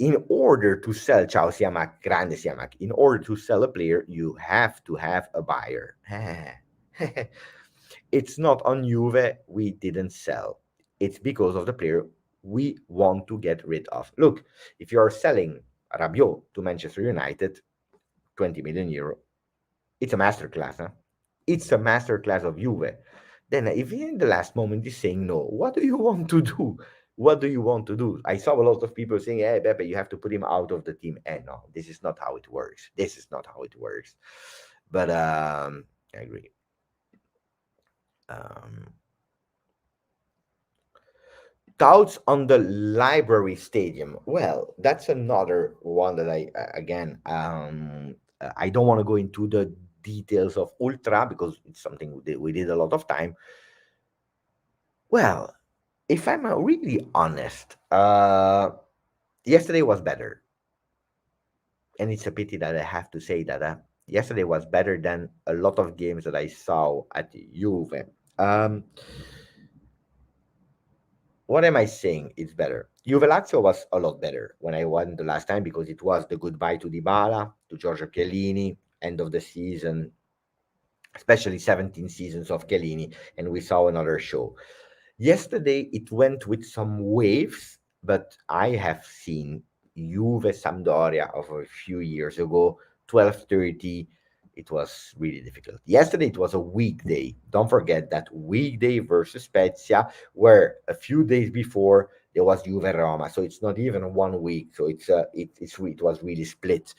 In order to sell Ciao Siamak, Grande Siamak, in order to sell a player, you have to have a buyer. It's not on Juve we didn't sell. It's because of the player we want to get rid of. Look, if you're selling Rabiot to Manchester United, 20 million euro, it's a masterclass. Huh? It's a masterclass of Juve. Then, if in the last moment is saying no, what do you want to do? What do you want to do? I saw a lot of people saying, "Hey, Pepe, you have to put him out of the team." And no, this is not how it works. This is not how it works. But I agree. Um, Thoughts on the Library Stadium? Well, that's another one that I don't want to go into the details of Ultra because it's something we did a lot of time. Well, if I'm really honest, yesterday was better, and it's a pity that I have to say that yesterday was better than a lot of games that I saw at Juve. Um, what am I saying? It's better. Juve Lazio was a lot better when I won the last time because it was the goodbye to Dybala, to Giorgio Chiellini, end of the season, especially 17 seasons of Chiellini, and we saw another show. Yesterday it went with some waves, but I have seen Juve Sampdoria of a few years ago, 12:30. It was really difficult. Yesterday it was a weekday. Don't forget that weekday versus Spezia, where a few days before there was Juve Roma. So it's not even 1 week. So it was really split.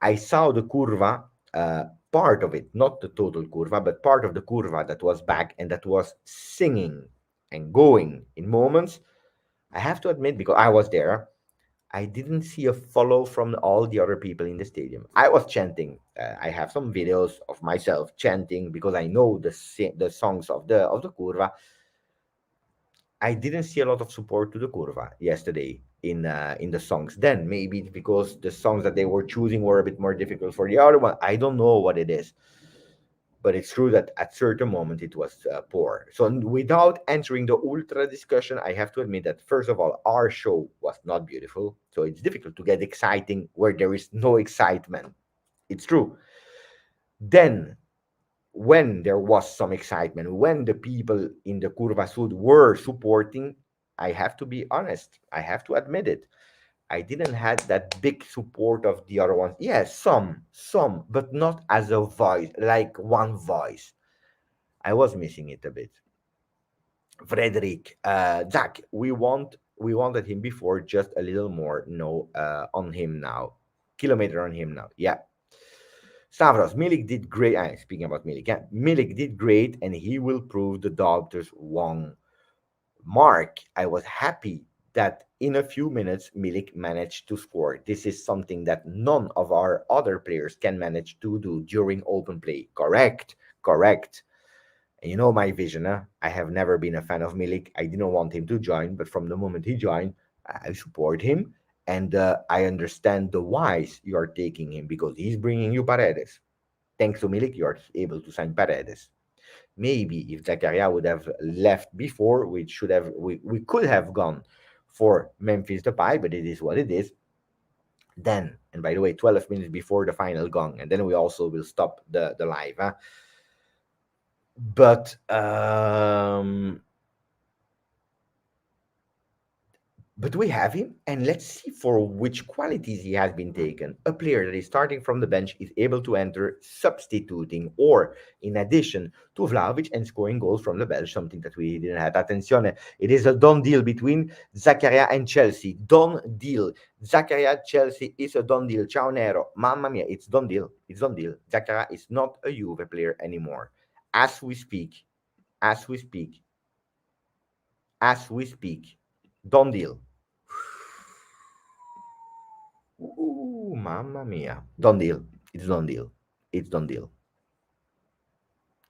I saw the curva, part of it, not the total curva, but part of the curva that was back and that was singing and going in moments. I have to admit, because I was there, I didn't see a follow from all the other people in the stadium. I was chanting. I have some videos of myself chanting because I know the songs of the curva. I didn't see a lot of support to the curva yesterday in the songs. Then maybe it's because the songs that they were choosing were a bit more difficult for the other one. I don't know what it is, but it's true that at certain moment it was poor. So without entering the ultra discussion, I have to admit that first of all, our show was not beautiful. So it's difficult to get exciting where there is no excitement. It's true. Then when there was some excitement, when the people in the Curva Sud were supporting, I have to be honest, I have to admit it. I didn't have that big support of the other ones. Yes, some, but not as a voice, like one voice. I was missing it a bit. Frederick, Zach, we wanted him before, just a little more. No, on him now. Kilometer on him now. Yeah, Stavros, Milik did great. Speaking about Milik, yeah, Milik did great, and he will prove the doctors wrong. Mark, I was happy that in a few minutes Milik managed to score. This is something that none of our other players can manage to do during open play. Correct, correct. And you know my vision, huh? I have never been a fan of Milik. I didn't want him to join, but from the moment he joined, I support him. And I understand the whys you are taking him because he's bringing you Paredes. Thanks to Milik, you are able to sign Paredes. Maybe if Zakaria would have left before, we could have gone for Memphis Depay, but it is what it is. Then, and by the way, 12 minutes before the final gong, and then we also will stop the live. Huh? But we have him, and let's see for which qualities he has been taken. A player that is starting from the bench is able to enter substituting or in addition to Vlahovic and scoring goals from the bench, something that we didn't have. Attenzione, it is a done deal between Zakaria and Chelsea. Done deal. Zakaria Chelsea is a done deal. Ciao Nero. Mamma mia, it's done deal. It's done deal. Zakaria is not a Juve player anymore. As we speak, as we speak, as we speak. Done deal. Mamma mia. Done deal. It's done deal. It's done deal.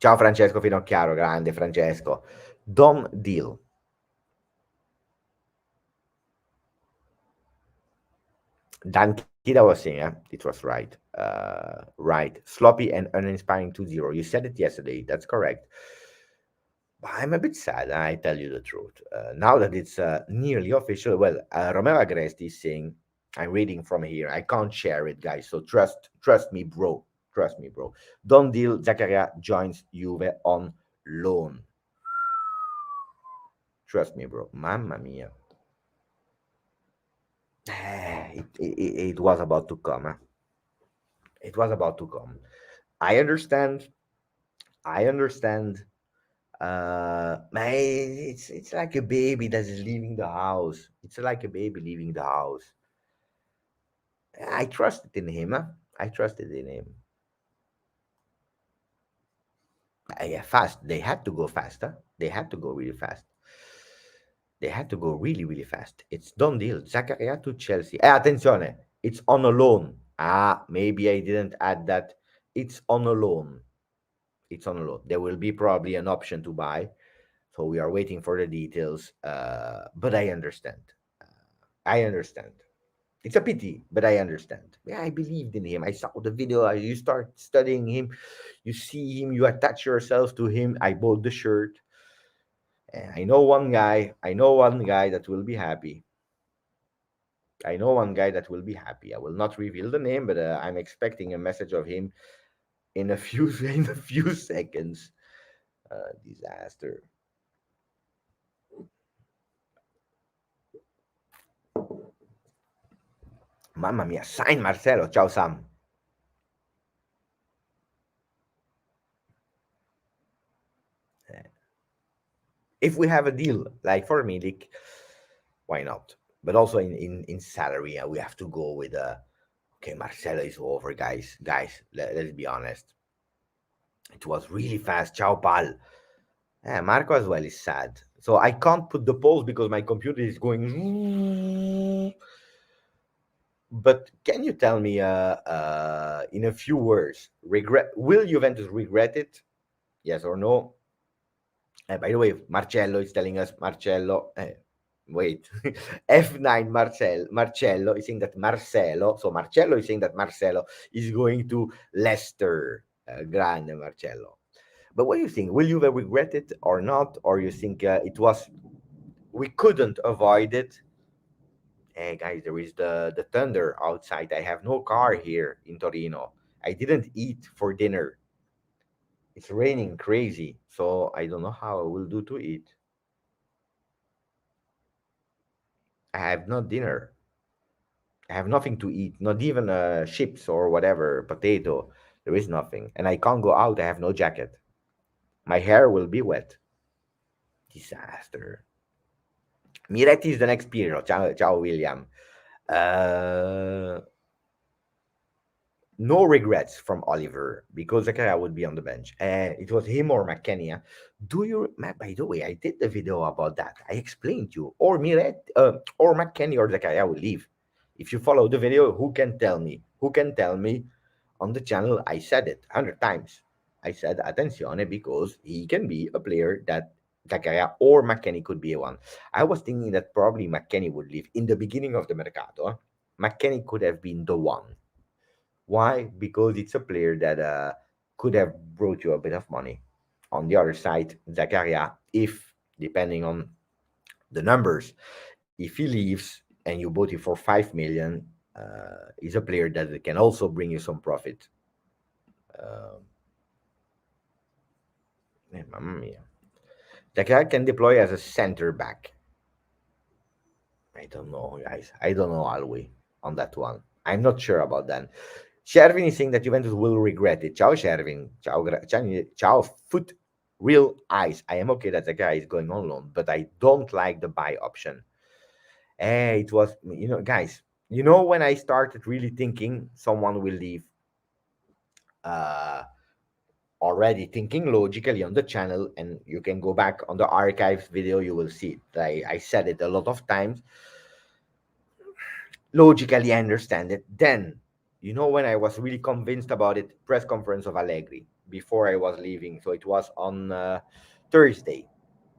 Ciao Francesco Finocchiaro, grande Francesco. Done deal. Dan Kida was saying, it was right. Right. Sloppy and uninspiring 2-0. You said it yesterday. That's correct. But I'm a bit sad, I tell you the truth. Now that it's nearly official, well, Romero Agresti is saying, I'm reading from here. I can't share it, guys. So trust me, bro. Trust me, bro. Don't deal. Zakaria joins Juve on loan. Trust me, bro. Mamma mia. It was about to come. Huh? It was about to come. I understand. I understand. Man, it's like a baby that is leaving the house. It's like a baby leaving the house. I trusted in him. Huh? I trusted in him. Yeah, fast. They had to go faster. They had to go really fast. They had to go really, really fast. It's done deal. Zakaria to Chelsea. Attenzione. It's on a loan. Maybe I didn't add that. It's on a loan. It's on a loan. There will be probably an option to buy. So we are waiting for the details. But I understand. I understand. It's a pity, but I understand. Yeah, I believed in him. I saw the video. You start studying him. You see him. You attach yourself to him. I bought the shirt. And I know one guy. I know one guy that will be happy. I know one guy that will be happy. I will not reveal the name, but I'm expecting a message of him in a few in a few seconds. Disaster. Mamma mia, sign Marcelo. Ciao Sam. If we have a deal like for Milik, why not? But also in salary, we have to go with okay, Marcelo is over, guys. Guys, let's be honest. It was really fast. Ciao Pal. Marco as well is sad. So I can't put the polls because my computer is going. But can you tell me, in a few words, will Juventus regret it? Yes or no? By the way, Marcello is telling us Marcello. Wait, F9 Marcello is saying that Marcelo. So Marcello is saying that Marcelo is going to Leicester. Grande Marcello. But what do you think? Will you regret it or not? Or you think it was we couldn't avoid it? Hey guys, there is the thunder outside. I have no car here in Torino. I didn't eat for dinner. It's raining crazy, so I don't know how I will do to eat. I have no dinner. I have nothing to eat, not even chips or whatever, potato. There is nothing. And I can't go out. I have no jacket. My hair will be wet. Disaster. Miretti is the next period. Ciao, ciao William. Uh, no regrets from Oliver because Zakaria would be on the bench. It was him or McKenny. Do you? By the way, I did the video about that. I explained to you. Or Miret, or McKenny or Zakaria will leave. If you follow the video, who can tell me? Who can tell me on the channel? I said it 100 times. I said attenzione because he can be a player that Zakaria or McKenny could be one. I was thinking that probably McKenny would leave in the beginning of the Mercato. McKenny could have been the one. Why? Because it's a player that could have brought you a bit of money. On the other side, Zakaria, if depending on the numbers, if he leaves and you bought it for 5 million, is a player that can also bring you some profit. Um, Mamma mia. Zakaria can deploy as a center back. I don't know, guys. I don't know, Alwi, on that one. I'm not sure about that. Shervin is saying that Juventus will regret it. Ciao, Shervin. Ciao, ciao, foot. Real eyes. I am okay that the guy is going on loan, but I don't like the buy option. It was, guys, when I started really thinking someone will leave, uh, already thinking logically on the channel, and you can go back on the archives video, you will see it. I said it a lot of times. Logically, I understand it. Then, when I was really convinced about it, press conference of Allegri before I was leaving. So it was on Thursday.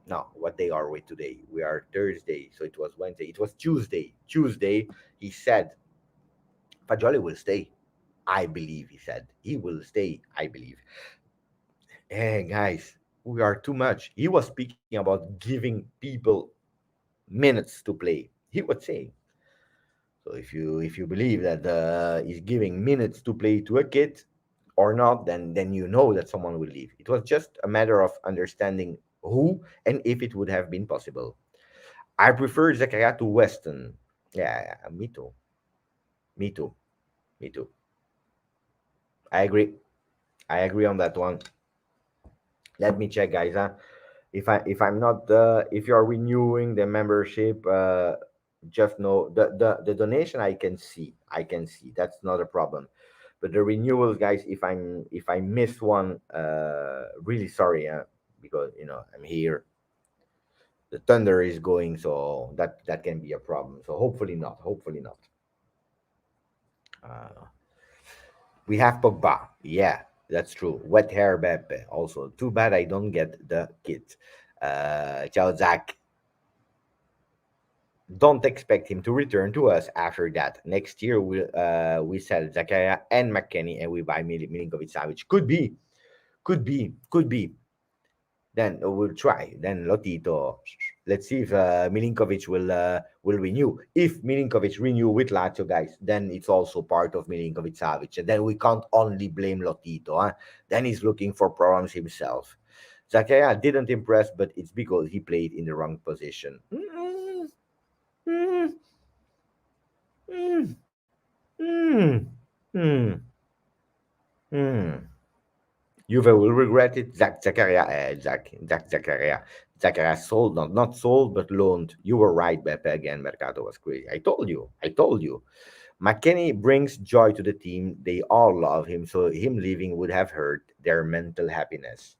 No, what day are we today? We are Thursday. So it was Wednesday. It was Tuesday. Tuesday, he said, Fagioli will stay. I believe, he said. He will stay, I believe. Hey, guys, we are too much. He was speaking about giving people minutes to play. He was saying, so if you believe that he's giving minutes to play to a kid or not, then you know that someone will leave. It was just a matter of understanding who and if it would have been possible. I prefer Zakaria to Weston. Yeah, me too. Me too. Me too. I agree. I agree on that one. Let me check, guys. If I'm not if you're renewing the membership, just know the donation I can see that's not a problem, but the renewals, guys, if I miss one, really sorry, because I'm here. the Thunder is going, so that can be a problem. So hopefully not. Hopefully not. Uh, we have Pogba. Yeah, that's true. Wet hair Beppe. Also, too bad I don't get the kit. Ciao Zach. Don't expect him to return to us after that. Next year we sell Zakaria and McKennie and we buy Milinkovic Savic. Could be. Then we'll try. Then Lotito. Let's see if Milinkovic will renew. If Milinkovic renew with Lazio, guys, then it's also part of Milinkovic Savic. And then we can't only blame Lotito. Huh? Then he's looking for problems himself. Zakaria didn't impress, but it's because he played in the wrong position. Mm, mm, mm, mm, mm. Juve will regret it. Zakaria, Zakaria. Zakaria sold, not sold, but loaned. You were right, Beppe. Again, Mercato was crazy. I told you. McKennie brings joy to the team. They all love him, so him leaving would have hurt their mental happiness.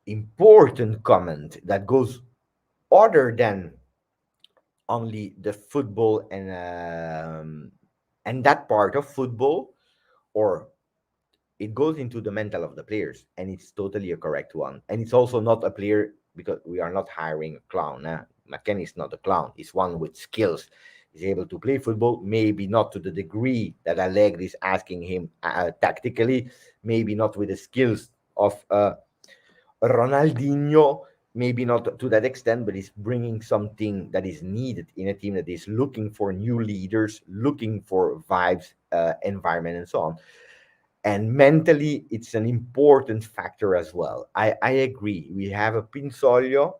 Important comment that goes other than only the football and that part of football, or it goes into the mental of the players, and it's totally a correct one. And it's also not a player because we are not hiring a clown. McKennie is not a clown. He's one with skills. He's able to play football, maybe not to the degree that Allegri is asking him tactically, maybe not with the skills of Ronaldinho, maybe not to that extent, but he's bringing something that is needed in a team that is looking for new leaders, looking for vibes, environment, and so on. And mentally, it's an important factor as well. I agree. We have a Pinsoglio,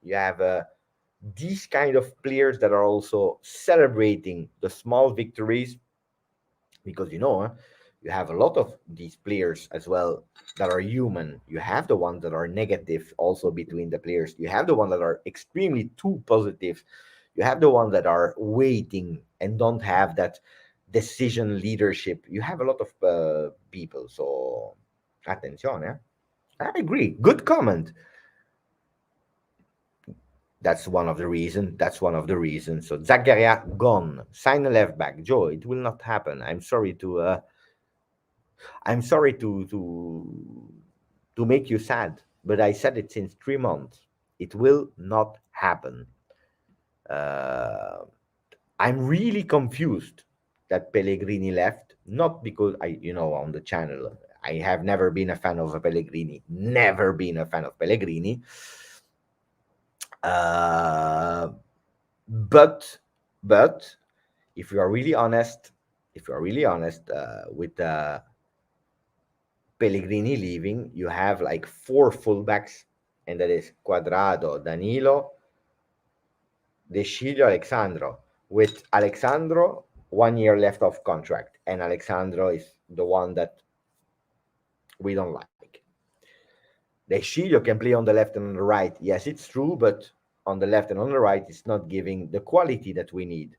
you have these kind of players that are also celebrating the small victories, because you have a lot of these players as well that are human. You have the ones that are negative also between the players. You have the ones that are extremely too positive. You have the ones that are waiting and don't have that decision leadership. You have a lot of people. So attention, eh? I agree. Good comment. That's one of the reasons. That's one of the reasons. So Zakaria gone. Sign a left back. Joe, it will not happen. I'm sorry to make you sad, but I said it since 3 months. It will not happen. Uh, I'm really confused that Pellegrini left. Not because on the channel, I have never been a fan of Pellegrini. Never been a fan of Pellegrini. Uh, but but if you are really honest, with Pellegrini leaving, you have like four fullbacks, and that is Quadrado, Danilo, De Sciglio, Alexandro. With Alexandro, 1 year left of contract, and Alexandro is the one that we don't like. De Sciglio can play on the left and on the right. Yes, it's true, but on the left and on the right, it's not giving the quality that we need.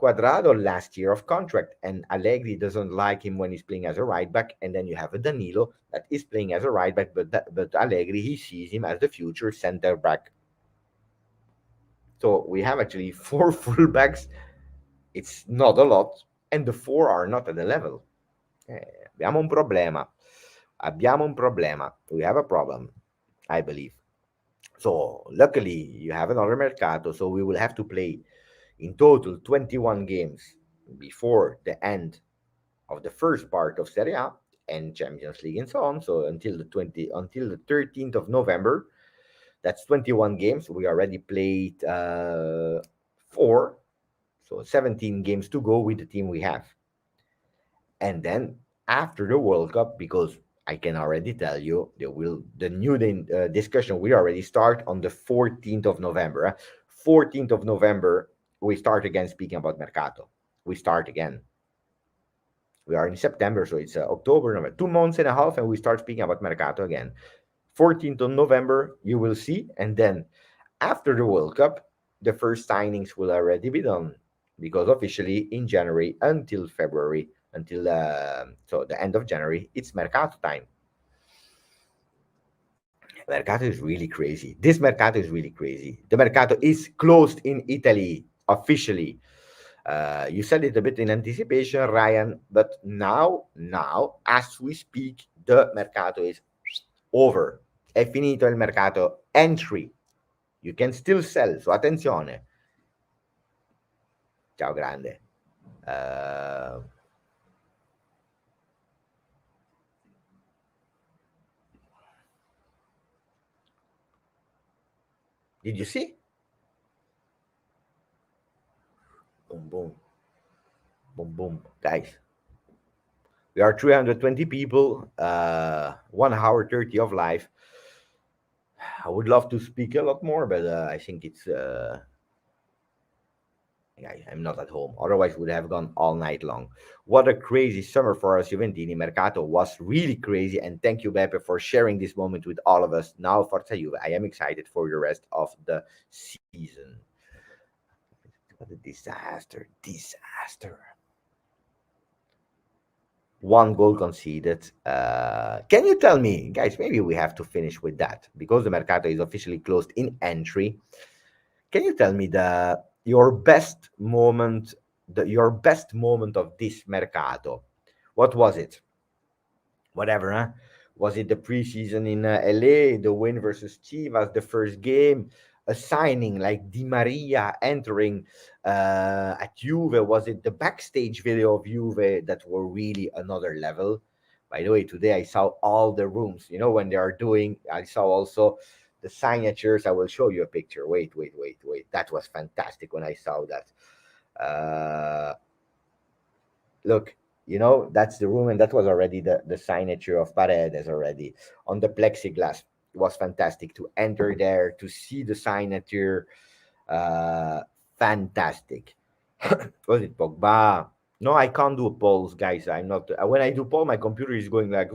Quadrado last year of contract, and Allegri doesn't like him when he's playing as a right back. And then you have a Danilo that is playing as a right back, but Allegri, he sees him as the future center back. So we have actually four fullbacks. It's not a lot, and the four are not at the level. Abbiamo un problema. We have a problem, I believe. So luckily, you have another Mercato, so we will have to play in total 21 games before the end of the first part of Serie A and Champions League and so on. So until the 13th of November, that's 21 games. We already played four, so 17 games to go with the team we have. And then after the World Cup, because I can already tell you, the new discussion will already start on the 14th of November. 14th of November, we start again speaking about Mercato. We start again. We are in September, so it's October, November, 2 months and a half, and we start speaking about Mercato again. 14th of November, you will see, and then after the World Cup, the first signings will already be done, because officially in January until February, so the end of January, it's Mercato time. Mercato is really crazy. This Mercato is really crazy. The Mercato is closed in Italy officially. You said it a bit in anticipation, Ryan, but now, as we speak, the Mercato is over. È finito il Mercato. Entry. You can still sell. So attenzione. Ciao grande. Did you see? Boom, boom. Boom, boom. Guys, we are 320 people, 1 hour 30 of live. I would love to speak a lot more, but I think it's I'm not at home. Otherwise, would have gone all night long. What a crazy summer for us, Juventini. Mercato was really crazy, and thank you, Beppe, for sharing this moment with all of us. Now, Forza Juve, I am excited for the rest of the season. What a disaster! Disaster. 1 goal conceded. Can you tell me, guys? Maybe we have to finish with that because the Mercato is officially closed in entry. Can you tell me your best moment, your best moment of this Mercato? What was it? Whatever, huh? Was it the preseason in LA, the win versus Chivas, the first game, a signing like Di Maria entering at Juve? Was it the backstage video of Juve that were really another level? By the way, today I saw all the rooms. You know, when they are doing, I saw also the signatures. I will show you a picture. Wait. That was fantastic when I saw that. Look, that's the room, and that was already the signature of Paredes already on the plexiglass. It was fantastic to enter there to see the signature. uh Fantastic. Was it Pogba? No, I can't do polls, guys. I'm not. When I do poll, my computer is going like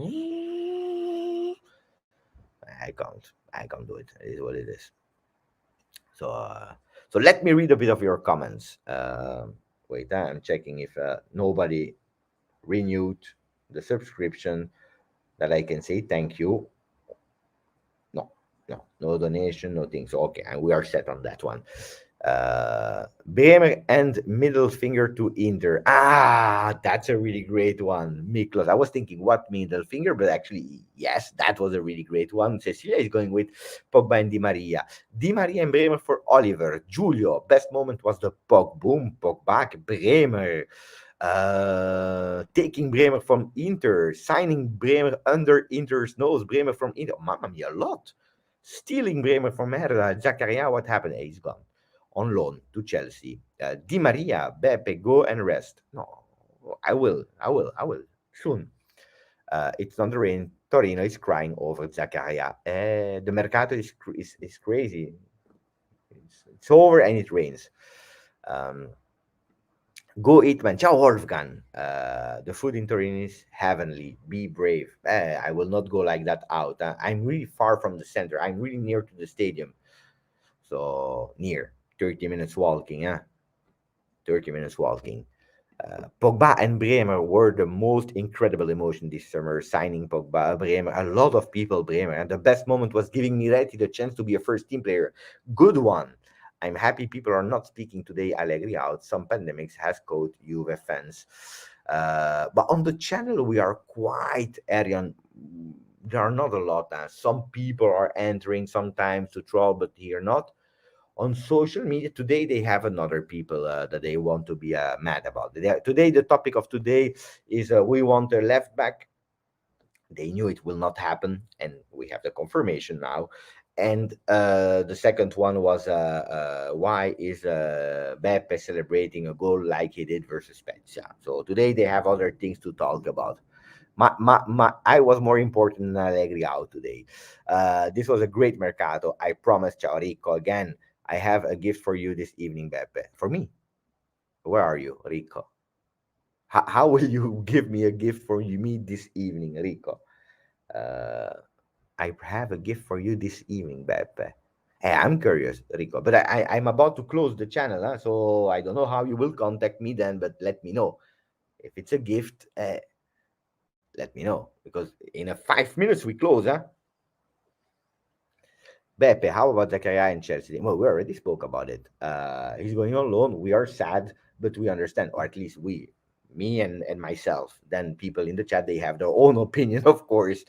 I can't do it. It is what it is. So uh so let me read a bit of your comments. Wait, I'm checking if nobody renewed the subscription that I can say thank you. No, no donation, no thing. So okay, and we are set on that one. Bremer and middle finger to Inter. That's a really great one, Miklos. I was thinking what middle finger, but actually, yes, that was a really great one. Cecilia is going with Pogba and Di Maria. Di Maria and Bremer for Oliver. Giulio, best moment was the boom, Pogba, Bremer. Taking Bremer from Inter, signing Bremer under Inter's nose, Bremer from Inter. Mamma mia, a lot. Stealing Bremer from Herda. Zakaria, what happened? He's gone. On loan to Chelsea. Di Maria, Beppe, go and rest. No, I will. Soon. It's not the rain. Torino is crying over Zakaria. The Mercato is crazy. It's over and it rains. Um, Go eat, man. Ciao, Wolfgang. The food in Turin is heavenly. Be brave. I will not go like that out. I'm really far from the center. I'm really near to the stadium. So, near. 30 minutes walking. 30 minutes walking. Pogba and Bremer were the most incredible emotion this summer. Signing Pogba, Bremer, a lot of people, Bremer. And the best moment was giving Miretti the chance to be a first team player. Good one. I'm happy people are not speaking today. Allegri out. Some pandemics has caught Juve fans. But on the channel, we are quite Arian. There are not a lot. Some people are entering sometimes to troll, but here not on social media today they have another people that they want to be mad about. Today the topic of today is we want a left back. They knew it will not happen, and we have the confirmation now. And the second one was why is Beppe celebrating a goal like he did versus Spezia. So today they have other things to talk about. I was more important than Allegri out today. This was a great Mercato. I promise, Ciao Rico. Again, I have a gift for you this evening, Beppe. For me. Where are you, Rico? How will you give me a gift for me this evening, Rico? Uh, I have a gift for you this evening, Beppe. Hey, I'm curious, Rico, but I'm about to close the channel, so I don't know how you will contact me then, but let me know. If it's a gift, let me know, because in 5 minutes we close, huh? Beppe, how about Zakaria and Chelsea? Well, we already spoke about it. He's going on loan. We are sad, but we understand, or at least we, me and myself. Then people in the chat, they have their own opinion, of course.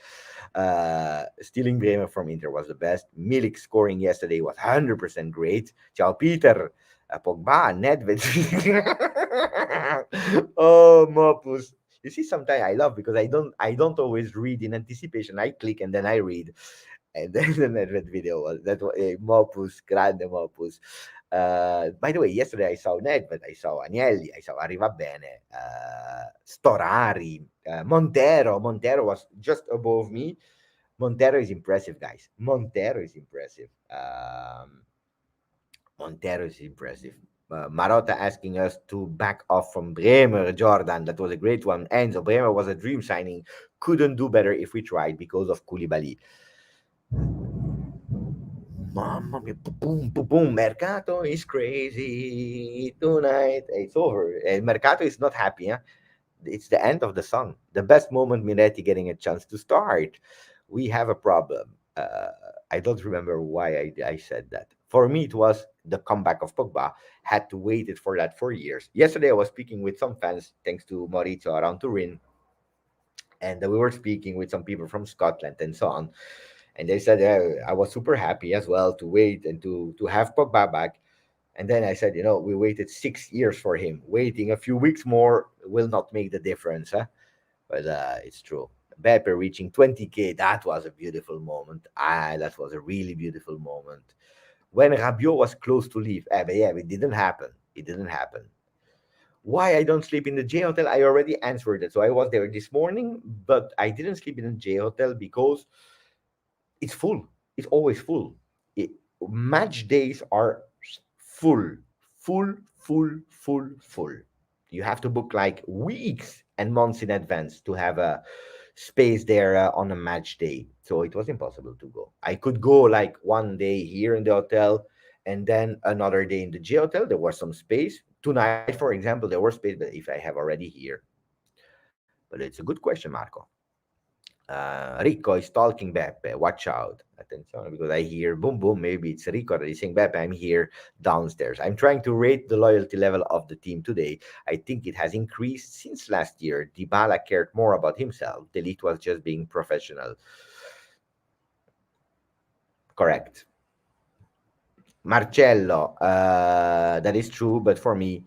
Stealing Bremer from Inter was the best. Milik scoring yesterday was 100% great. Ciao, Peter. Pogba, Nedved. Oh, Mopus. You see, sometimes I love because I don't always read in anticipation. I click and then I read. And then the Nedved video was that was a Mopus, grande Mopus. By the way, yesterday I saw Nedved, I saw Agnelli, I saw Arriva Bene, Storari, Montero. Montero was just above me. Montero is impressive, guys. Montero is impressive. Montero is impressive. Marotta asking us to back off from Bremer, Jordan. That was a great one. Enzo, Bremer was a dream signing. Couldn't do better if we tried because of Koulibaly. Mamma mia, boom, boom, boom. Mercato is crazy tonight. It's over. And Mercato is not happy. Huh? It's the end of the song. The best moment, Miretti getting a chance to start. We have a problem. I don't remember why I said that. For me, it was the comeback of Pogba. Had to wait it for that for years. Yesterday, I was speaking with some fans, thanks to Maurizio around Turin, and we were speaking with some people from Scotland and so on. And they said, I was super happy as well to wait and to have Pogba back. And then I said, we waited 6 years for him. Waiting a few weeks more will not make the difference. Huh? But it's true. Beppe reaching 20K, that was a beautiful moment. That was a really beautiful moment. When Rabiot was close to leave, but yeah, it didn't happen. It didn't happen. Why I don't sleep in the J hotel? I already answered it. So I was there this morning, but I didn't sleep in the J hotel because it's full. It's always full. It, Match days are full, full. You have to book like weeks and months in advance to have a space there on a match day. So it was impossible to go. I could go like one day here in the hotel and then another day in the G hotel. There was some space. Tonight, for example, there was space, but if I have already here. But it's a good question, Marco. Rico is talking Beppe. Watch out. Attention, because I hear boom, boom. Maybe it's Rico that is saying, Beppe, I'm here downstairs. I'm trying to rate the loyalty level of the team today. I think it has increased since last year. Dybala cared more about himself. Delete was just being professional. Correct. Marcello, that is true, but for me,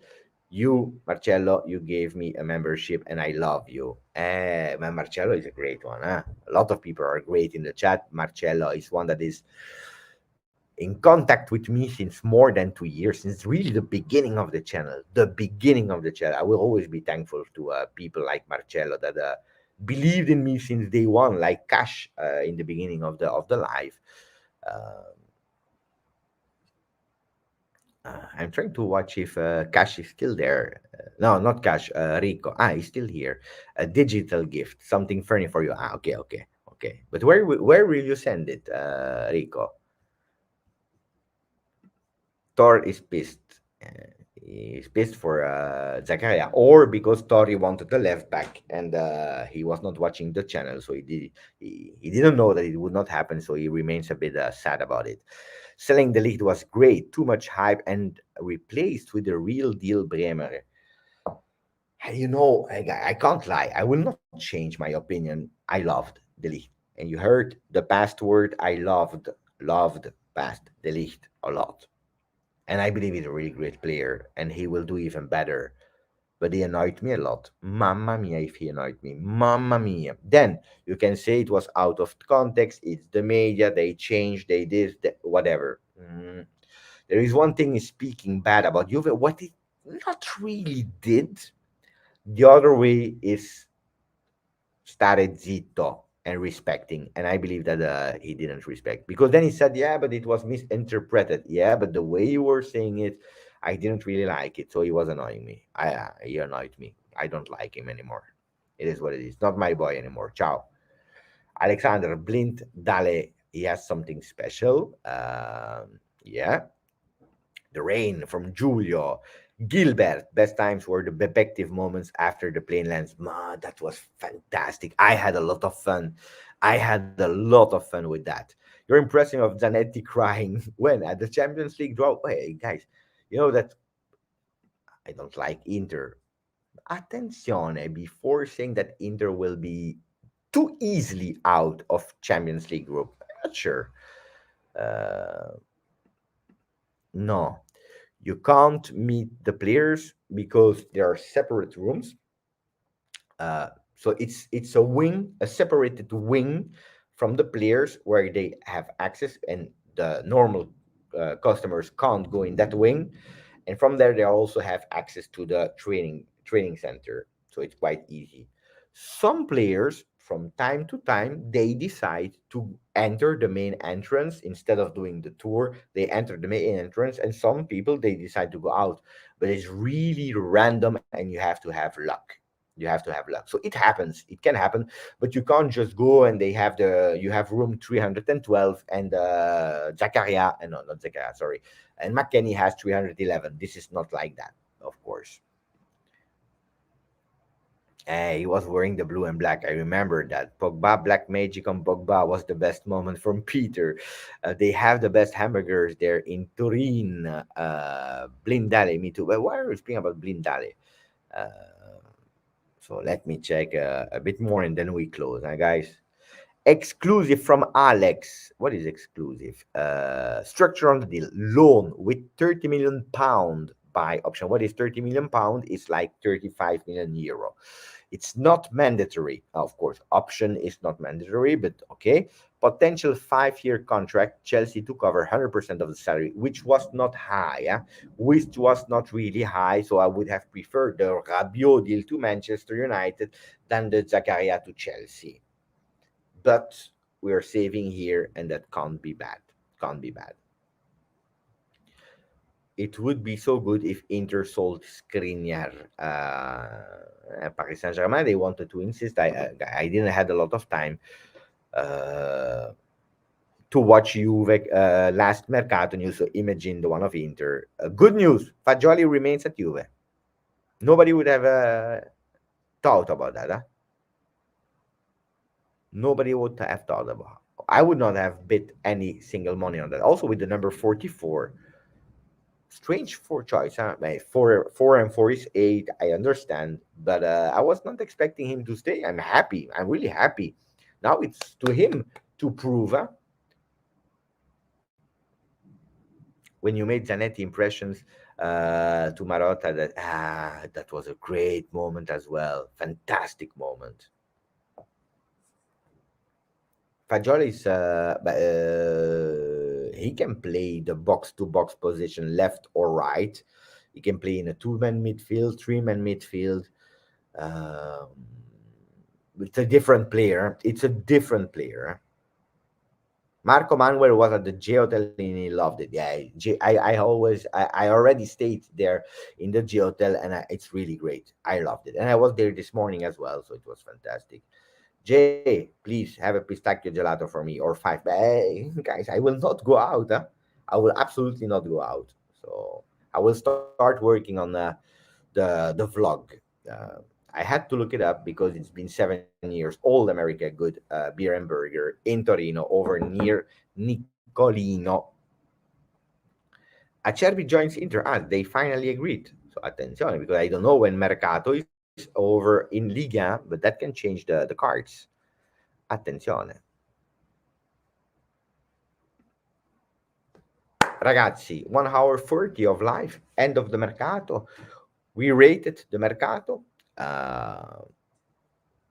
Marcello, you gave me a membership and I love you. Marcello is a great one. Huh? A lot of people are great in the chat. Marcello is one that is in contact with me since more than 2 years, since really the beginning of the channel. The beginning of the channel. I will always be thankful to people like Marcello that believed in me since day one, like Cash in the beginning of the live. Uh, I'm trying to watch if Cash is still there. No, not Cash. Rico. He's still here. A digital gift, something funny for you. Okay. But where will you send it, Rico? Thor is pissed. He's pissed for Zakaria, or because Tori wanted the left back and he was not watching the channel, so he didn't know that it would not happen, so he remains a bit sad about it. Selling the lead was great, too much hype, and replaced with the real deal Bremer. I can't lie. I will not change my opinion. I loved the lead, and you heard the past word. I loved past the lead a lot. And I believe he's a really great player, and he will do even better. But he annoyed me a lot. Mamma mia, if he annoyed me. Mamma mia. Then you can say it was out of context. It's the media. They changed. They did whatever. There is one thing is speaking bad about Juve. What it not really did. The other way is started zitto and respecting. And I believe that he didn't respect because then he said, yeah, but it was misinterpreted. Yeah, but the way you were saying it, I didn't really like it. So he was annoying me. He annoyed me. I don't like him anymore. It is what it is. Not my boy anymore. Ciao. Alexander Blint Dale. He has something special. Yeah. The Rain from Giulio. Gilbert, best times were the effective moments after the plane lands. Ma, that was fantastic. I had a lot of fun. I had a lot of fun with that. Your impression of Zanetti crying when at the Champions League draw. Hey, guys, you know that I don't like Inter. Attenzione, before saying that Inter will be too easily out of Champions League group. I'm not sure. Uh, no, you can't meet the players because there are separate rooms. Uh, so it's a wing, a separated wing from the players where they have access, and the normal customers can't go in that wing. And from there, they also have access to the training center. So it's quite easy. Some players, from time to time, they decide to enter the main entrance instead of doing the tour. They enter the main entrance, and some people they decide to go out. But it's really random, and you have to have luck. You have to have luck. So it happens. It can happen, but you can't just go and they have the you have room 312 and Zakaria, no, not Zakaria, sorry, and McKenny has 311. This is not like that, of course. He was wearing the blue and black. I remember that. Pogba, Black Magic on Pogba was the best moment from Peter. They have the best hamburgers there in Turin. Blindale, me too. But why are we speaking about Blindale? Uh, so let me check a bit more and then we close, huh, guys. Exclusive from Alex. What is exclusive? Structure on the deal. Loan with 30 million pound by option. What is 30 million pound? It's like 35 million euro. It's not mandatory, of course. Option is not mandatory, but okay. Potential 5-year contract. Chelsea to cover 100% of the salary, which was not high, which was not really high. So I would have preferred the Rabiot deal to Manchester United than the Zakaria to Chelsea. But we're saving here, and that can't be bad. Can't be bad. It would be so good if Inter sold Skriniar. Paris Saint Germain, they wanted to insist. I didn't had a lot of time uh, to watch Juve last Mercato news. So imagine the one of Inter. Good news: Fagioli remains at Juve. Nobody would have thought about that. Huh? Nobody would have thought about. I would not have bet any single money on that. Also with the number 44, strange for choice, huh? Like, four and four is eight. I understand, but I was not expecting him to stay. I'm happy. I'm really happy. Now it's to him to prove. Huh? When you made Zanetti impressions to Marotta, that was a great moment as well. Fantastic moment. Fagioli is, he can play the box to box position, left or right. He can play in a 2-man midfield, 3-man midfield. Um, it's a different player. It's a different player. Marco Manuel was at the J Hotel and he loved it. Yeah, I already stayed there in the J Hotel and it's really great. I loved it, and I was there this morning as well, so it was fantastic. Jay, please have a pistachio gelato for me or five. Guys, I will not go out. Huh? I will absolutely not go out. So I will start working on the vlog. Uh, I had to look it up because it's been 7 years. Old America, good beer and burger in Torino over near Nicolino. Acerbi joins Inter. They finally agreed. So attenzione, because I don't know when Mercato is over in Liga, but that can change the cards. Attenzione. Ragazzi, 1 hour 40 of live, end of the Mercato. We rated the Mercato.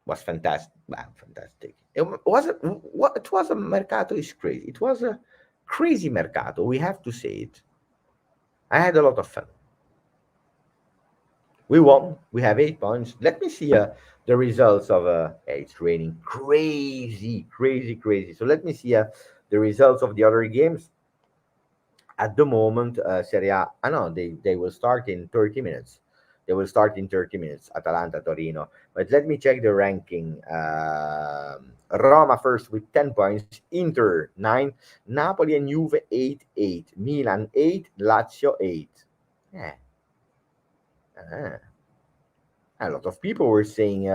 Was fantastic. Wow, fantastic. It was a Mercato is crazy. It was a crazy Mercato. We have to say it. I had a lot of fun. We won. We have 8 points. Let me see the results of it's raining crazy, crazy, crazy. So let me see the results of the other games. At the moment, Serie A, no, they will start in 30 minutes. They will start in 30 minutes, Atalanta, Torino. But let me check the ranking. Roma first with 10 points, Inter 9, Napoli and Juve 8, 8, Milan 8, Lazio 8. Yeah. A lot of people were saying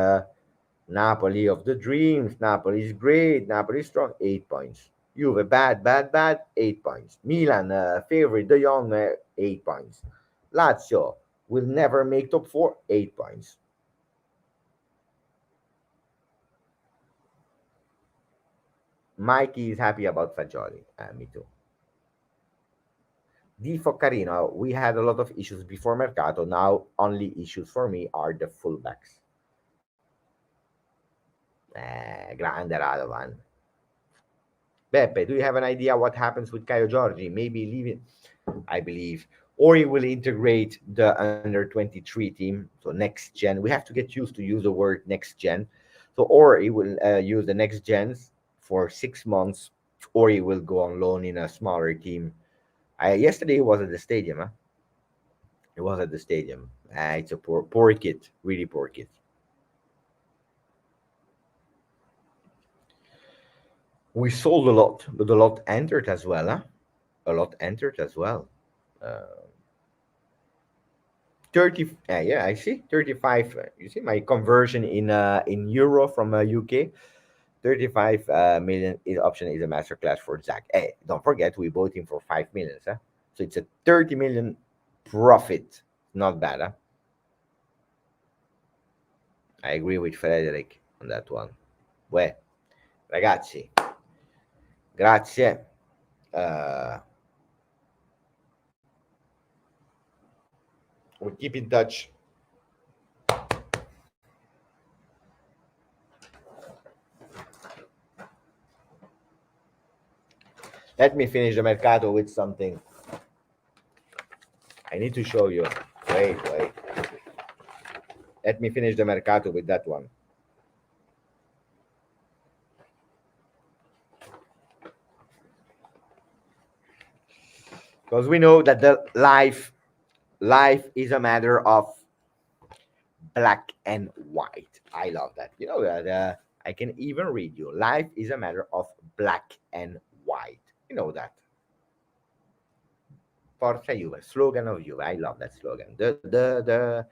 Napoli of the dreams, Napoli is great, Napoli is strong, 8 points. Juve, bad, 8 points. Milan, favorite, De Jong, 8 points. Lazio will never make top four, 8 points. Mikey is happy about Fagioli. Me too. Di Foccarino, we had a lot of issues before Mercato. Now, only issues for me are the fullbacks. Grande Radovan. Beppe, do you have an idea what happens with Caio Giorgi? Maybe leave it, I believe. Or he will integrate the under 23 team. So next gen. We have to get used to use the word next gen. So, or he will use the next gens for 6 months, or he will go on loan in a smaller team. Yesterday he was at the stadium. Huh? He was at the stadium. It's a poor kid, really poor kid. We sold a lot, but a lot entered as well. Huh? A lot entered as well. Uh, 30, yeah, I see 35. You see my conversion in euro from UK. 35 million is option is a masterclass for Zach. Hey, don't forget we bought him for 5 million. Huh? So it's a 30 million profit. Not bad. Huh? I agree with Frederick on that one. Well, ragazzi, grazie. Uh, we'll keep in touch. Let me finish the Mercato with something. I need to show you. Wait. Let me finish the Mercato with that one. Because we know that the life is a matter of black and white. I love that. You know that I can even read you. Life is a matter of black and white. You know that. Forza Juve, slogan of Juve. I love that slogan. The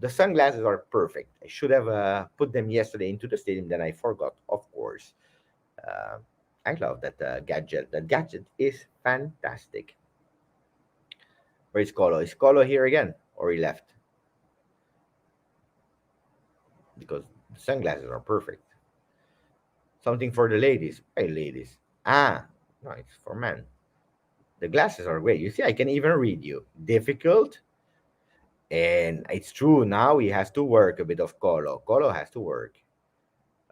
sunglasses are perfect. I should have put them yesterday into the stadium. Then I forgot, of course. Uh, I love that gadget. That gadget is fantastic. Where is Colo? Is Colo here again, or he left? Because the sunglasses are perfect. Something for the ladies. Hey, ladies. No, it's for men. The glasses are great. You see, I can even read you. Difficult, and it's true. Now he has to work a bit of Colo. Colo has to work.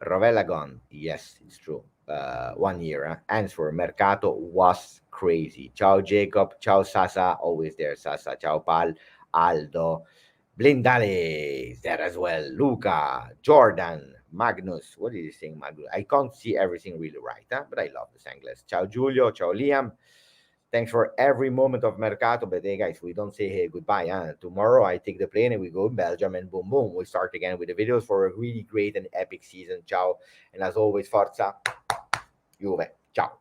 Rovella gone. Yes, it's true. 1 year. Huh? Answer. Mercato was crazy. Ciao Jacob. Ciao Sasa. Always there. Sasa. Ciao Pal. Aldo. Blindale is there as well. Luca. Jordan. Magnus. What is he saying, Magnus? I can't see everything really right, huh? But I love the sunglasses. Ciao Giulio. Ciao Liam. Thanks for every moment of Mercato. But hey, guys, we don't say hey goodbye. Huh? Tomorrow I take the plane and we go in Belgium and boom, boom. We start again with the videos for a really great and epic season. Ciao. And as always, Forza Juve. Ciao.